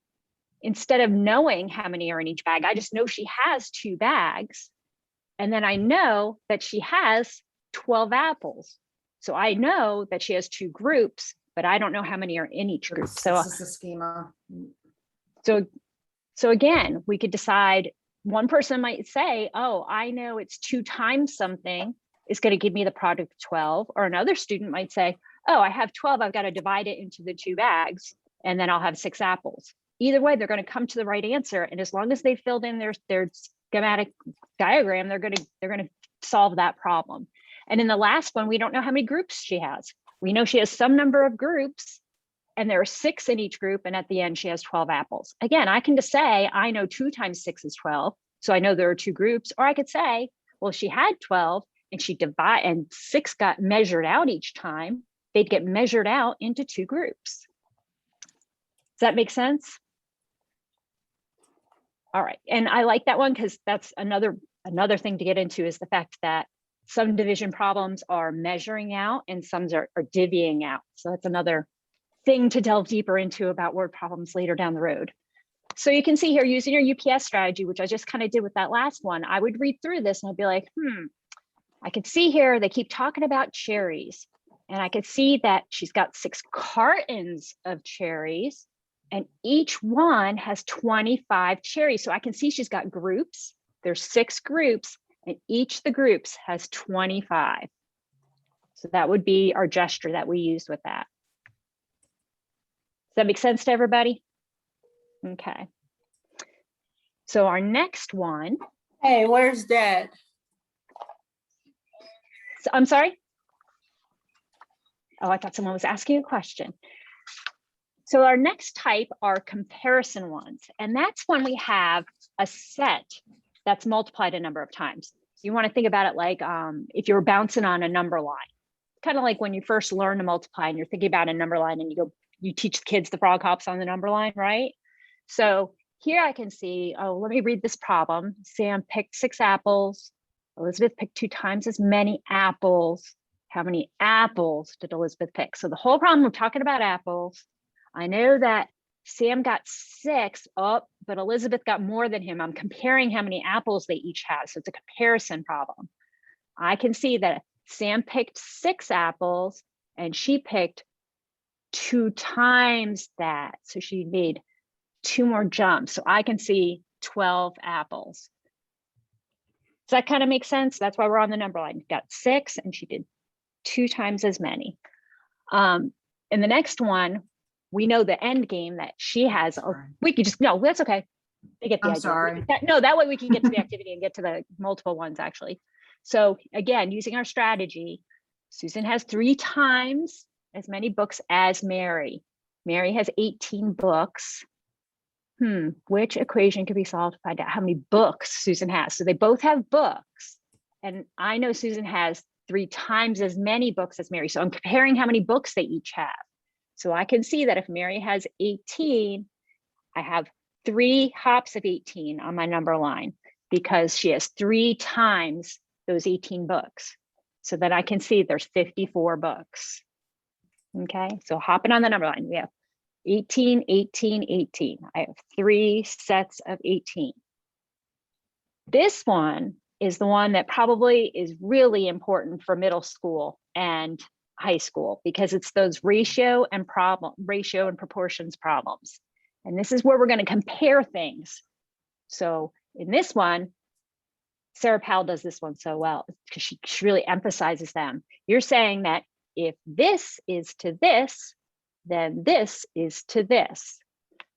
instead of knowing how many are in each bag, I just know she has 2 bags. And then I know that she has 12 apples. So I know that she has 2 groups, but I don't know how many are in each group. So this is the schema. So again, we could decide, one person might say, oh, I know it's 2 times something is going to give me the product of 12. Or another student might say, oh, I have 12, I've got to divide it into the 2 bags, and then I'll have 6 apples. Either way, they're going to come to the right answer. And as long as they filled in their schematic diagram, they're going to solve that problem. And in the last one, we don't know how many groups she has. We know she has some number of groups, and there are 6 in each group. And at the end, she has 12 apples. Again, I can just say, I know 2 times 6 is 12. So I know there are two groups, or I could say, well, she had 12 and she divide and 6 got measured out each time, they'd get measured out into 2 groups. Does that make sense? All right, and I like that one because that's another thing to get into is the fact that some division problems are measuring out and some are divvying out. So that's another thing to delve deeper into about word problems later down the road. So you can see here using your UPS strategy, which I just kind of did with that last one, I would read through this and I'd be like, I could see here they keep talking about cherries. And I could see that she's got 6 cartons of cherries and each one has 25 cherries. So I can see she's got groups. There's 6 groups and each of the groups has 25. So that would be our gesture that we used with that. Does that make sense to everybody? Okay. So our next one. Hey, where's Dad? So, I'm sorry. Oh, I thought someone was asking a question. So our next type are comparison ones. And that's when we have a set that's multiplied a number of times. You want to think about it like if you're bouncing on a number line, kind of like when you first learn to multiply and you're thinking about a number line and you teach the kids the frog hops on the number line, right? So here I can see, oh, let me read this problem. Sam picked 6 apples. Elizabeth picked 2 times as many apples. How many apples did Elizabeth pick? So the whole problem, we're talking about apples. I know that Sam got 6, but Elizabeth got more than him. I'm comparing how many apples they each have. So it's a comparison problem. I can see that Sam picked 6 apples and she picked 2 times that. So she made 2 more jumps. So I can see 12 apples. Does that kind of make sense? That's why we're on the number line. Got 6 and she did 2 times as many. In the next one, we know the end game that she has. We could just, no, that's okay. They get the I'm idea. sorry. No, that way we can get to the activity and get to the multiple ones actually. So again, using our strategy, Susan has 3 times as many books as Mary. Mary has 18 books. Which equation could be solved to find out how many books Susan has? So they both have books. And I know Susan has 3 times as many books as Mary. So I'm comparing how many books they each have. So I can see that if Mary has 18, I have 3 hops of 18 on my number line because she has 3 times those 18 books. So that I can see there's 54 books. Okay, so hopping on the number line, we have 18, 18, 18. I have 3 sets of 18. This one is the one that probably is really important for middle school and high school because it's those ratio and proportions problems. And this is where we're going to compare things. So in this one, Sarah Powell does this one so well because she really emphasizes them. You're saying that if this is to this, then this is to this.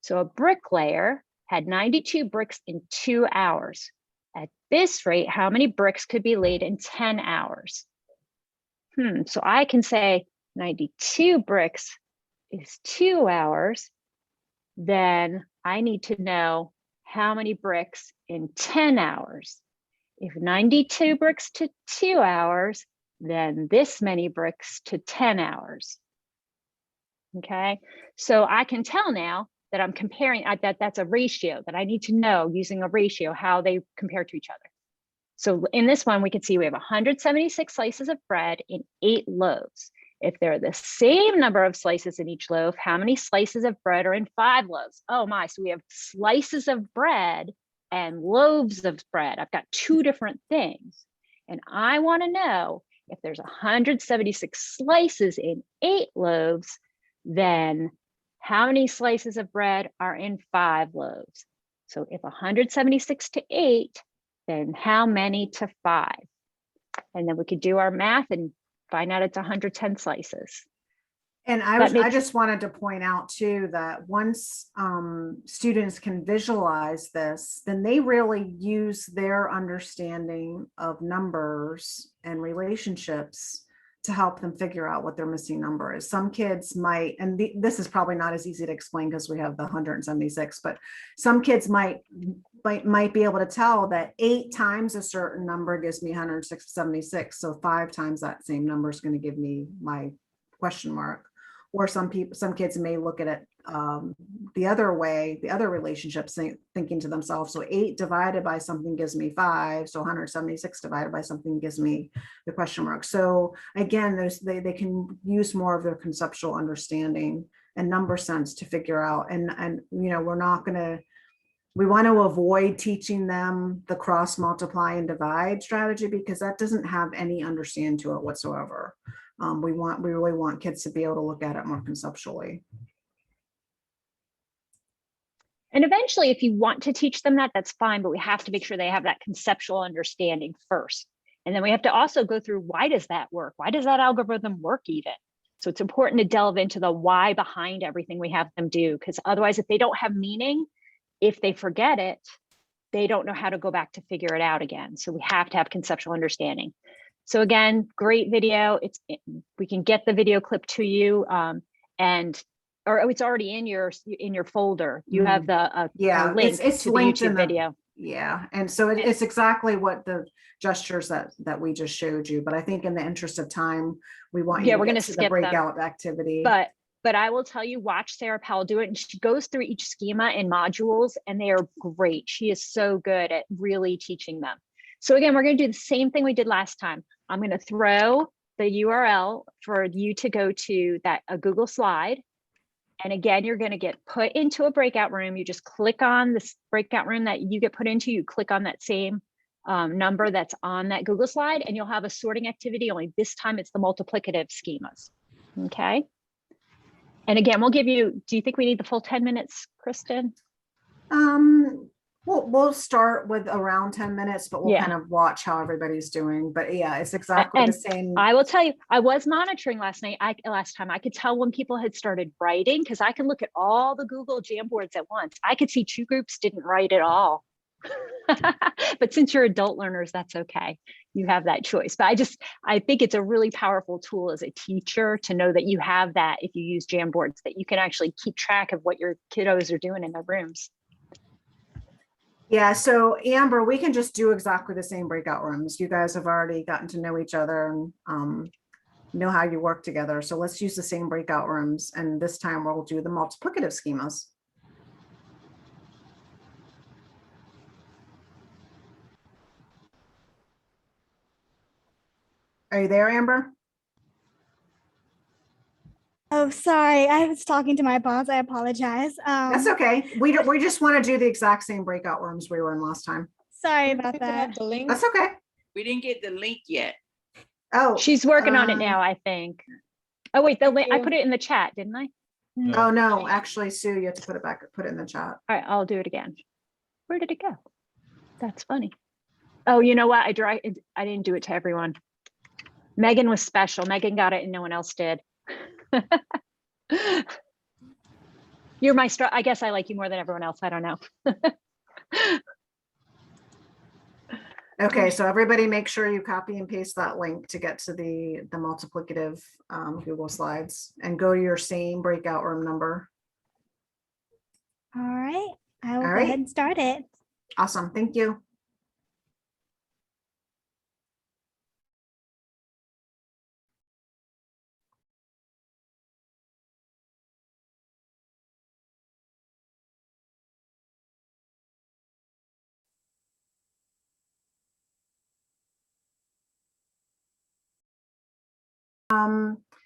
So a bricklayer had 92 bricks in 2 hours. At this rate, how many bricks could be laid in 10 hours? So I can say 92 bricks is 2 hours. Then I need to know how many bricks in 10 hours. If 92 bricks to 2 hours, then this many bricks to 10 hours. Okay, so I can tell now that I'm comparing that's a ratio that I need to know using a ratio how they compare to each other. So in this one, we can see we have 176 slices of bread in 8 loaves. If there are the same number of slices in each loaf, how many slices of bread are in 5 loaves? Oh my, so we have slices of bread and loaves of bread. I've got 2 different things. And I want to know if there's 176 slices in 8 loaves, then how many slices of bread are in 5 loaves? So if 176 to 8, then how many to 5? And then we could do our math and find out it's 110 slices. And I just wanted to point out too that once students can visualize this, then they really use their understanding of numbers and relationships to help them figure out what their missing number is. Some kids might, and this is probably not as easy to explain because we have the 176, but some kids might be able to tell that 8 times a certain number gives me 176. So 5 times that same number is going to give me my question mark. Or some kids may look at it the other way, the other relationships, thinking to themselves, so 8 divided by something gives me 5, so 176 divided by something gives me the question mark. So again, they can use more of their conceptual understanding and number sense to figure out. And we want to avoid teaching them the cross, multiply, and divide strategy, because that doesn't have any understanding to it whatsoever. We really want kids to be able to look at it more conceptually. And eventually, if you want to teach them that, that's fine, but we have to make sure they have that conceptual understanding first. And then we have to also go through, why does that work? Why does that algorithm work even? So it's important to delve into the why behind everything we have them do, because otherwise, if they don't have meaning, if they forget it, they don't know how to go back to figure it out again. So we have to have conceptual understanding. So again, great video. We can get the video clip to you, or it's already in your folder. You have the link it's to the linked YouTube video. Yeah, and so it's exactly what the gestures that we just showed you. But I think in the interest of time, we want you we're going to the skip breakout activity. But I will tell you, watch Sarah Powell do it, and she goes through each schema and modules, and they are great. She is so good at really teaching them. So again, we're going to do the same thing we did last time. I'm going to throw the URL for you to go to a Google slide. And again, you're going to get put into a breakout room. You just click on this breakout room that you get put into. You click on that same number that's on that Google slide, and you'll have a sorting activity. Only this time it's the multiplicative schemas. Okay. And again, we'll give you, do you think we need the full 10 minutes, Kristen? We'll start with around 10 minutes, but we'll kind of watch how everybody's doing. But yeah, it's exactly the same. I will tell you, I was monitoring last time. I could tell when people had started writing, because I can look at all the Google Jamboards at once. I could see 2 groups didn't write at all. But since you're adult learners, that's okay. You have that choice. But I think it's a really powerful tool as a teacher to know that you have that if you use Jamboards, that you can actually keep track of what your kiddos are doing in their rooms. Yeah, so Amber, we can just do exactly the same breakout rooms. You guys have already gotten to know each other and know how you work together. So let's use the same breakout rooms. And this time we'll do the multiplicative schemas. Are you there, Amber? Oh, sorry. I was talking to my boss. I apologize. That's okay. We just want to do the exact same breakout rooms we were in last time. Sorry about that. The link. That's okay. We didn't get the link yet. Oh, She's working on it now, I think. Oh wait, the link, I put it in the chat, didn't I? oh no, actually, Sue, you have to put it in the chat. All right, I'll do it again. Where did it go? That's funny. Oh, you know what? I didn't do it to everyone. Megan was special. Megan got it and no one else did. You're my star. I guess I like you more than everyone else. I don't know. Okay, so everybody make sure you copy and paste that link to get to the multiplicative Google Slides and go to your same breakout room number. All right. I will All go right. ahead and start it. Awesome, thank you.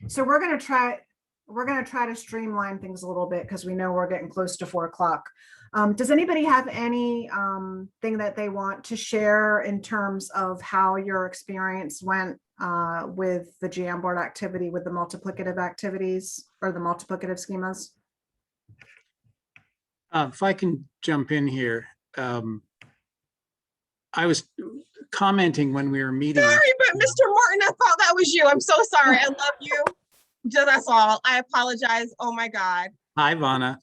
So we're going to try to streamline things a little bit because we know we're getting close to 4 o'clock. Does anybody have any thing that they want to share in terms of how your experience went with the Jamboard activity, with the multiplicative activities or the multiplicative schemas? If I can jump in here, I was commenting when we were meeting. Sorry, but Mr. Martin, I thought that was you. I'm so sorry. I love you. That's all. I apologize. Oh my God. Hi, Vana.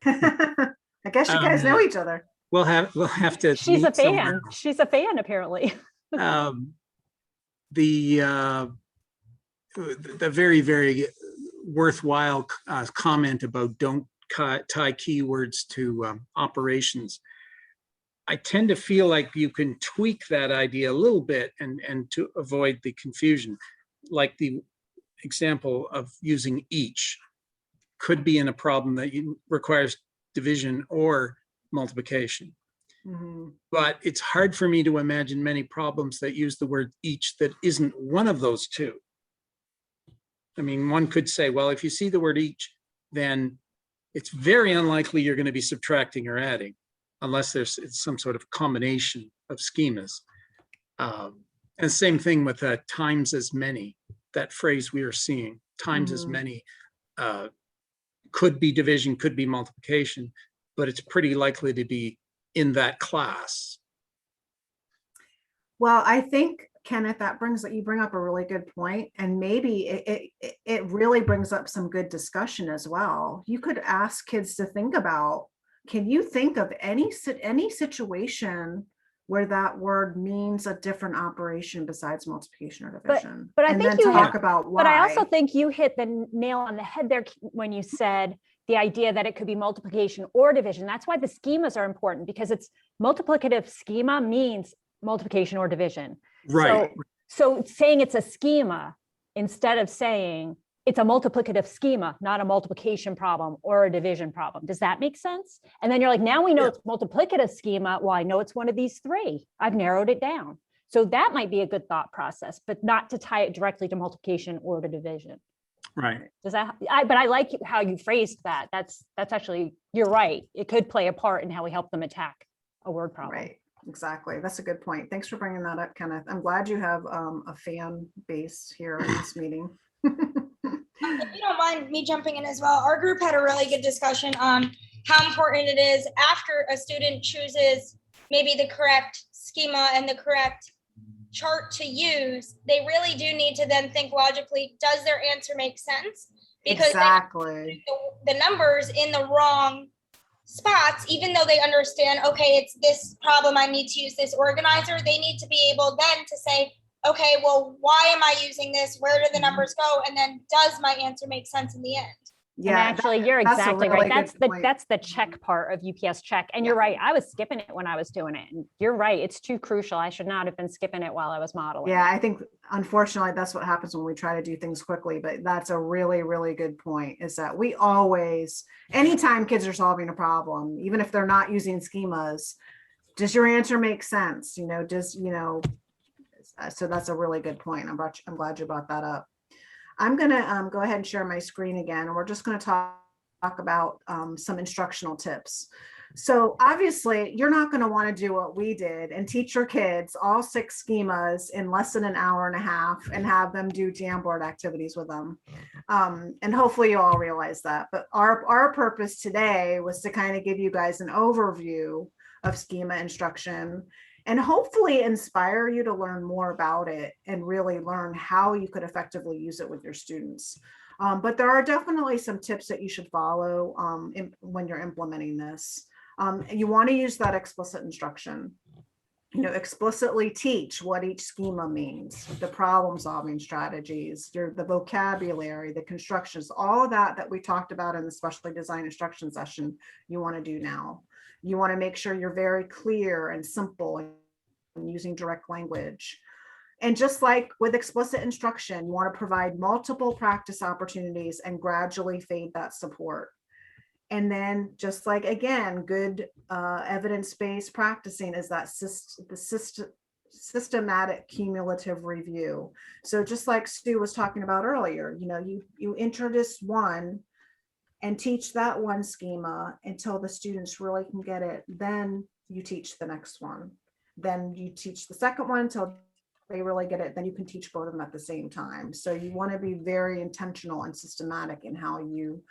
I guess you guys know each other. We'll have to. She's a meet somewhere. fan. She's a fan, apparently. The the very, very worthwhile comment about don't tie keywords to operations. I tend to feel like you can tweak that idea a little bit and to avoid the confusion. Like the example of using each could be in a problem that requires division or multiplication. Mhm. But it's hard for me to imagine many problems that use the word each that isn't one of those two. I mean, one could say, well, if you see the word each, then it's very unlikely you're going to be subtracting or adding, unless there's some sort of combination of schemas. And same thing with times as many, that phrase we are seeing, times as Mhm. many, could be division, could be multiplication, but it's pretty likely to be in that class. Well, I think, Kenneth, you bring up a really good point, and maybe it really brings up some good discussion as well. You could ask kids to think about, can you think of any situation where that word means a different operation besides multiplication or division? but I and think then you talk about why. But I also think you hit the nail on the head there when you said the idea that it could be multiplication or division. That's why the schemas are important, because it's multiplicative schema means multiplication or division. Right. So saying it's a schema instead of saying it's a multiplicative schema, not a multiplication problem or a division problem. Does that make sense? And then you're like, now we know it's multiplicative schema. Well, I know it's one of these three. I've narrowed it down. So that might be a good thought process, but not to tie it directly to multiplication or to division. Right. But I like how you phrased that. That's actually, you're right. It could play a part in how we help them attack a word problem. Right, exactly. That's a good point. Thanks for bringing that up, Kenneth. I'm glad you have a fan base here in this meeting. If you don't mind me jumping in as well, our group had a really good discussion on how important it is after a student chooses maybe the correct schema and the correct chart to use, they really do need to then think logically, does their answer make sense? Because exactly, the numbers in the wrong spots, even though they understand, okay, it's this problem, I need to use this organizer, they need to be able then to say, okay, well, why am I using this? Where do the numbers go? And then does my answer make sense in the end? Yeah, and actually, you're exactly really right. point. That's the check part of UPS check. And you're right. I was skipping it when I was doing it. And you're right. It's too crucial. I should not have been skipping it while I was modeling. Yeah, I think unfortunately that's what happens when we try to do things quickly. But that's a really, really good point, is that we always, anytime kids are solving a problem, even if they're not using schemas, does your answer make sense? So that's a really good point. I'm glad you brought that up. I'm going to go ahead and share my screen again, and we're just going to talk about some instructional tips. So obviously, you're not going to want to do what we did and teach your kids all 6 schemas in less than an hour and a half and have them do Jamboard activities with them. And hopefully you all realize that. But our purpose today was to kind of give you guys an overview of schema instruction and hopefully inspire you to learn more about it and really learn how you could effectively use it with your students. But there are definitely some tips that you should follow when you're implementing this. You want to use that explicit instruction. Explicitly teach what each schema means, the problem solving strategies, the vocabulary, the constructions, all of that we talked about in the specially designed instruction session, you want to do now. You want to make sure you're very clear and simple and using direct language. And just like with explicit instruction, you want to provide multiple practice opportunities and gradually fade that support. And then just like, again, good evidence-based practicing is that systematic cumulative review. So just like Stu was talking about earlier, you introduce one and teach that one schema until the students really can get it. Then you teach the next one. Then you teach the second one until they really get it. Then you can teach both of them at the same time. So you want to be very intentional and systematic in how you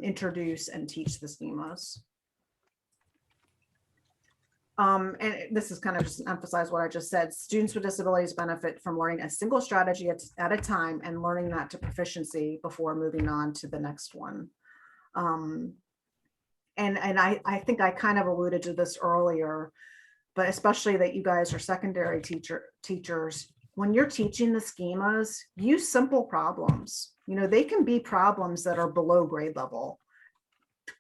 introduce and teach the schemas. And this is kind of just emphasize what I just said. Students with disabilities benefit from learning a single strategy at a time and learning that to proficiency before moving on to the next one. And I think I kind of alluded to this earlier, but especially that you guys are secondary teachers, when you're teaching the schemas, use simple problems. You know, they can be problems that are below grade level.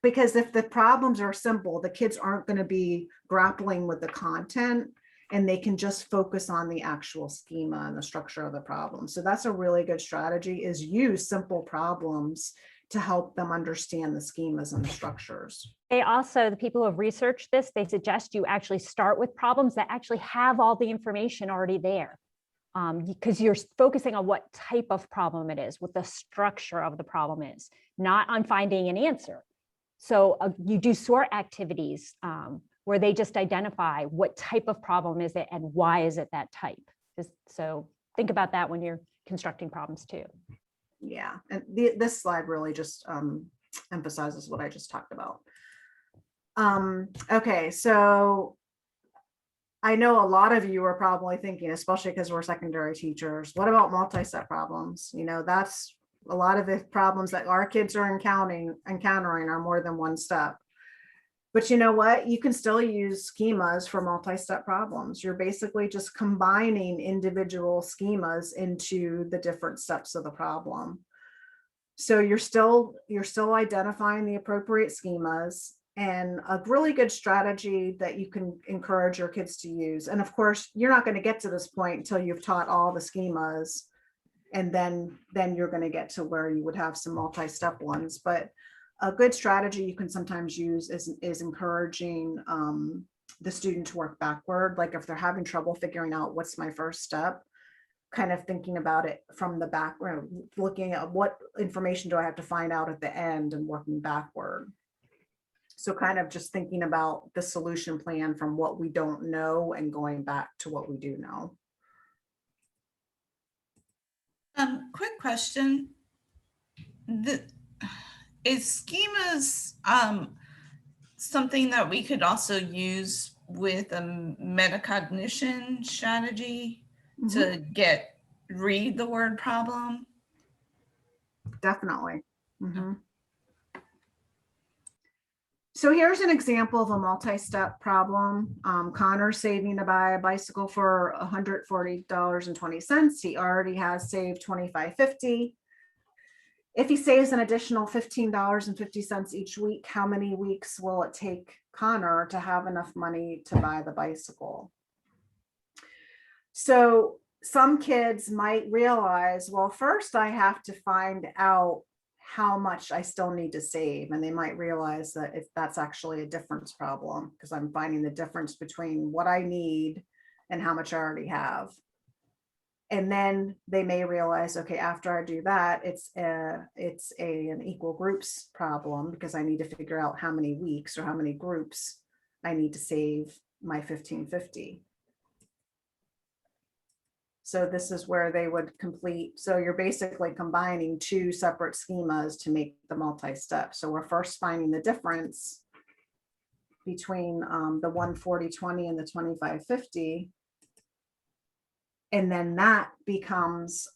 Because if the problems are simple, the kids aren't going to be grappling with the content, and they can just focus on the actual schema and the structure of the problem. So that's a really good strategy, is use simple problems to help them understand the schemas and the structures. They also, the people who have researched this, they suggest you actually start with problems that actually have all the information already there. Because you're focusing on what type of problem it is, what the structure of the problem is, not on finding an answer. So you do sort activities where they just identify what type of problem is it and why is it that type. So think about that when you're constructing problems too. Yeah, and this slide really just emphasizes what I just talked about. Okay, so I know a lot of you are probably thinking, especially because we're secondary teachers, what about multi-step problems? You know, that's a lot of the problems that our kids are encountering are more than one step. But you know what? You can still use schemas for multi-step problems. You're basically just combining individual schemas into the different steps of the problem. So you're still identifying the appropriate schemas, and a really good strategy that you can encourage your kids to use. And of course, you're not going to get to this point until you've taught all the schemas, and then you're going to get to where you would have some multi-step ones. But a good strategy you can sometimes use is encouraging the student to work backward. Like if they're having trouble figuring out what's my first step, kind of thinking about it from the background, looking at what information do I have to find out at the end and working backward. So kind of just thinking about the solution plan from what we don't know and going back to what we do know. Quick question. Is schemas something that we could also use with a metacognition strategy to read the word problem? Definitely. So here's an example of a multi-step problem. Connor's saving to buy a bicycle for $140.20. He already has saved $25.50. If he saves an additional $15.50 each week, how many weeks will it take Connor to have enough money to buy the bicycle? So some kids might realize, well, first I have to find out how much I still need to save. And they might realize that if that's actually a difference problem, because I'm finding the difference between what I need and how much I already have. And then they may realize, okay, after I do that, it's an equal groups problem, because I need to figure out how many weeks or how many groups I need to save my $15.50. So this is where they would complete. So you're basically combining two separate schemas to make the multi-step. So we're first finding the difference between the 140.20 and the 25.50. And then that becomes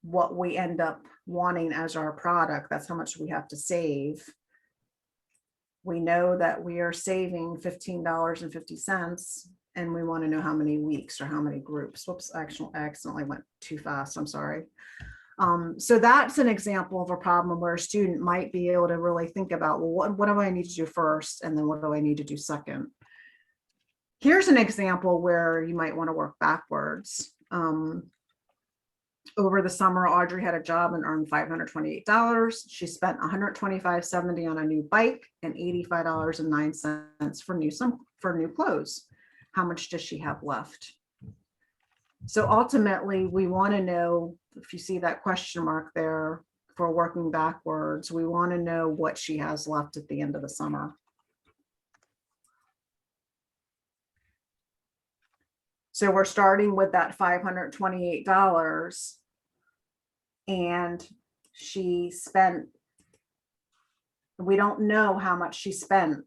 what we end up wanting as our product. That's how much we have to save. We know that we are saving $15.50, and we want to know how many weeks or how many groups. Whoops, I accidentally went too fast. I'm sorry. So that's an example of a problem where a student might be able to really think about, well, what do I need to do first? And then what do I need to do second? Here's an example where you might want to work backwards. Over the summer, Audrey had a job and earned $528. She spent $125.70 on a new bike and $85.09 for new clothes. How much does she have left? So ultimately, we want to know, if you see that question mark there for working backwards, we want to know what she has left at the end of the summer. So we're starting with that $528, and she spent, we don't know how much she spent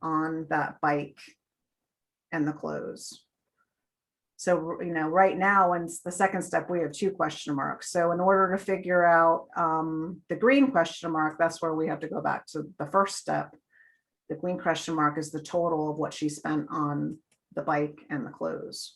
on that bike and the clothes. So, you know, right now, in the second step, we have two question marks. So in order to figure out the green question mark, that's where we have to go back to the first step. The green question mark is the total of what she spent on the bike and the clothes.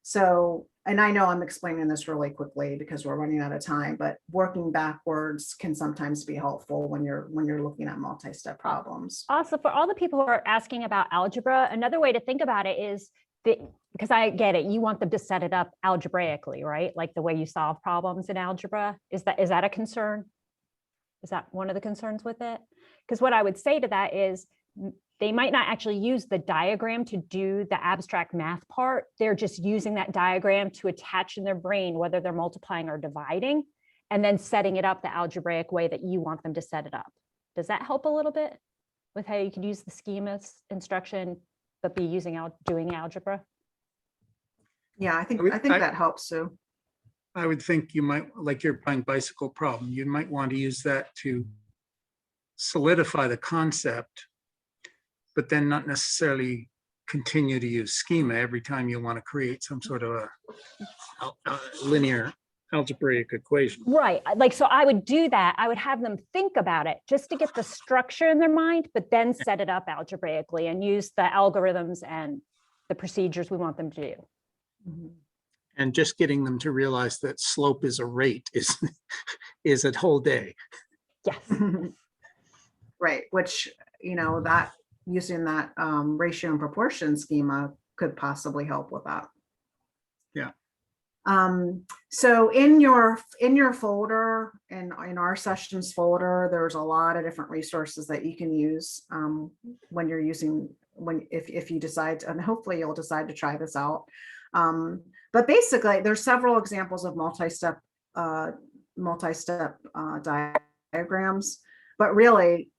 So, and I know I'm explaining this really quickly because we're running out of time, but working backwards can sometimes be helpful when you're looking at multi-step problems. Also, for all the people who are asking about algebra, another way to think about it is that, because I get it, you want them to set it up algebraically, right? Like the way you solve problems in algebra. Is that a concern? Is that one of the concerns with it? Because what I would say to that is they might not actually use the diagram to do the abstract math part. They're just using that diagram to attach in their brain, whether they're multiplying or dividing, and then setting it up the algebraic way that you want them to set it up. Does that help a little bit with how you could use the schemas instruction, but be using doing algebra? Yeah, I think that helps, Sue. I would think you might, like you're playing bicycle problem, you might want to use that to solidify the concept, but then not necessarily continue to use schema every time you want to create some sort of a linear algebraic equation. Right. Like, so I would do that. I would have them think about it just to get the structure in their mind, but then set it up algebraically and use the algorithms and the procedures we want them to do. Mm-hmm. And just getting them to realize that slope is a rate is a whole day. Yes. Right, which, that using that ratio and proportion schema could possibly help with that. Yeah. So in your folder and in our sessions folder, there's a lot of different resources that you can use when you're using, if you decide to, and hopefully you'll decide to try this out. But basically there's several examples of multi-step diagrams, but really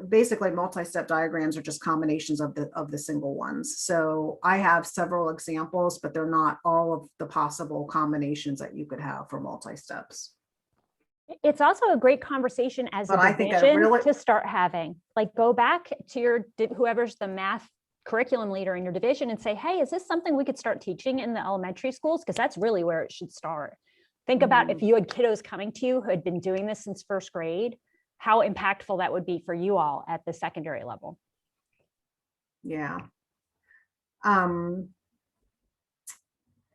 basically multi-step diagrams are just combinations of the single ones. So I have several examples, but they're not all of the possible combinations that you could have for multi-steps. It's also a great conversation as a division to start having. Like, go back to whoever's the math curriculum leader in your division and say, hey, is this something we could start teaching in the elementary schools? Because that's really where it should start. Think about if you had kiddos coming to you who had been doing this since first grade, how impactful that would be for you all at the secondary level. Yeah.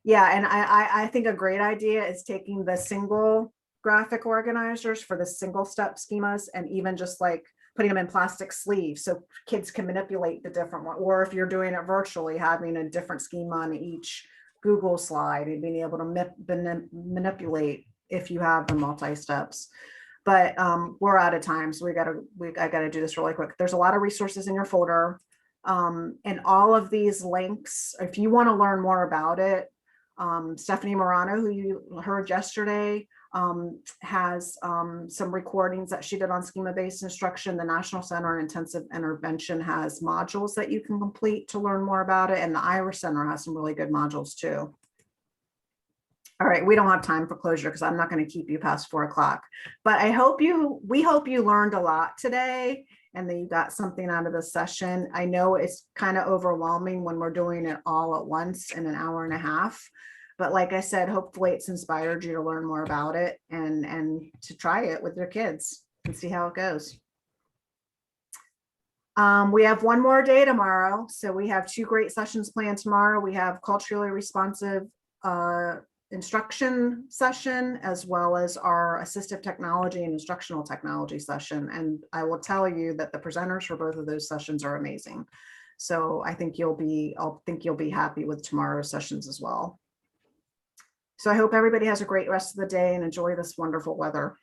Yeah, and I think a great idea is taking the single graphic organizers for the single step schemas and even just like putting them in plastic sleeves so kids can manipulate the different one. Or if you're doing it virtually, having a different schema on each Google slide and being able to manipulate if you have the multi-steps. But we're out of time, so I gotta do this really quick. There's a lot of resources in your folder. And all of these links, if you want to learn more about it, Stephanie Morano, who you heard yesterday, has some recordings that she did on schema-based instruction. The National Center on Intensive Intervention has modules that you can complete to learn more about it. And the Irish Center has some really good modules too. All right, we don't have time for closure because I'm not going to keep you past 4 o'clock, but we hope you learned a lot today and that you got something out of the session. I know it's kind of overwhelming when we're doing it all at once in an hour and a half, but like I said, hopefully it's inspired you to learn more about it and to try it with your kids and see how it goes. We have one more day tomorrow. So we have 2 great sessions planned tomorrow. We have culturally responsive instruction session, as well as our assistive technology and instructional technology session. And I will tell you that the presenters for both of those sessions are amazing. So I think you'll be happy with tomorrow's sessions as well. So I hope everybody has a great rest of the day and enjoy this wonderful weather.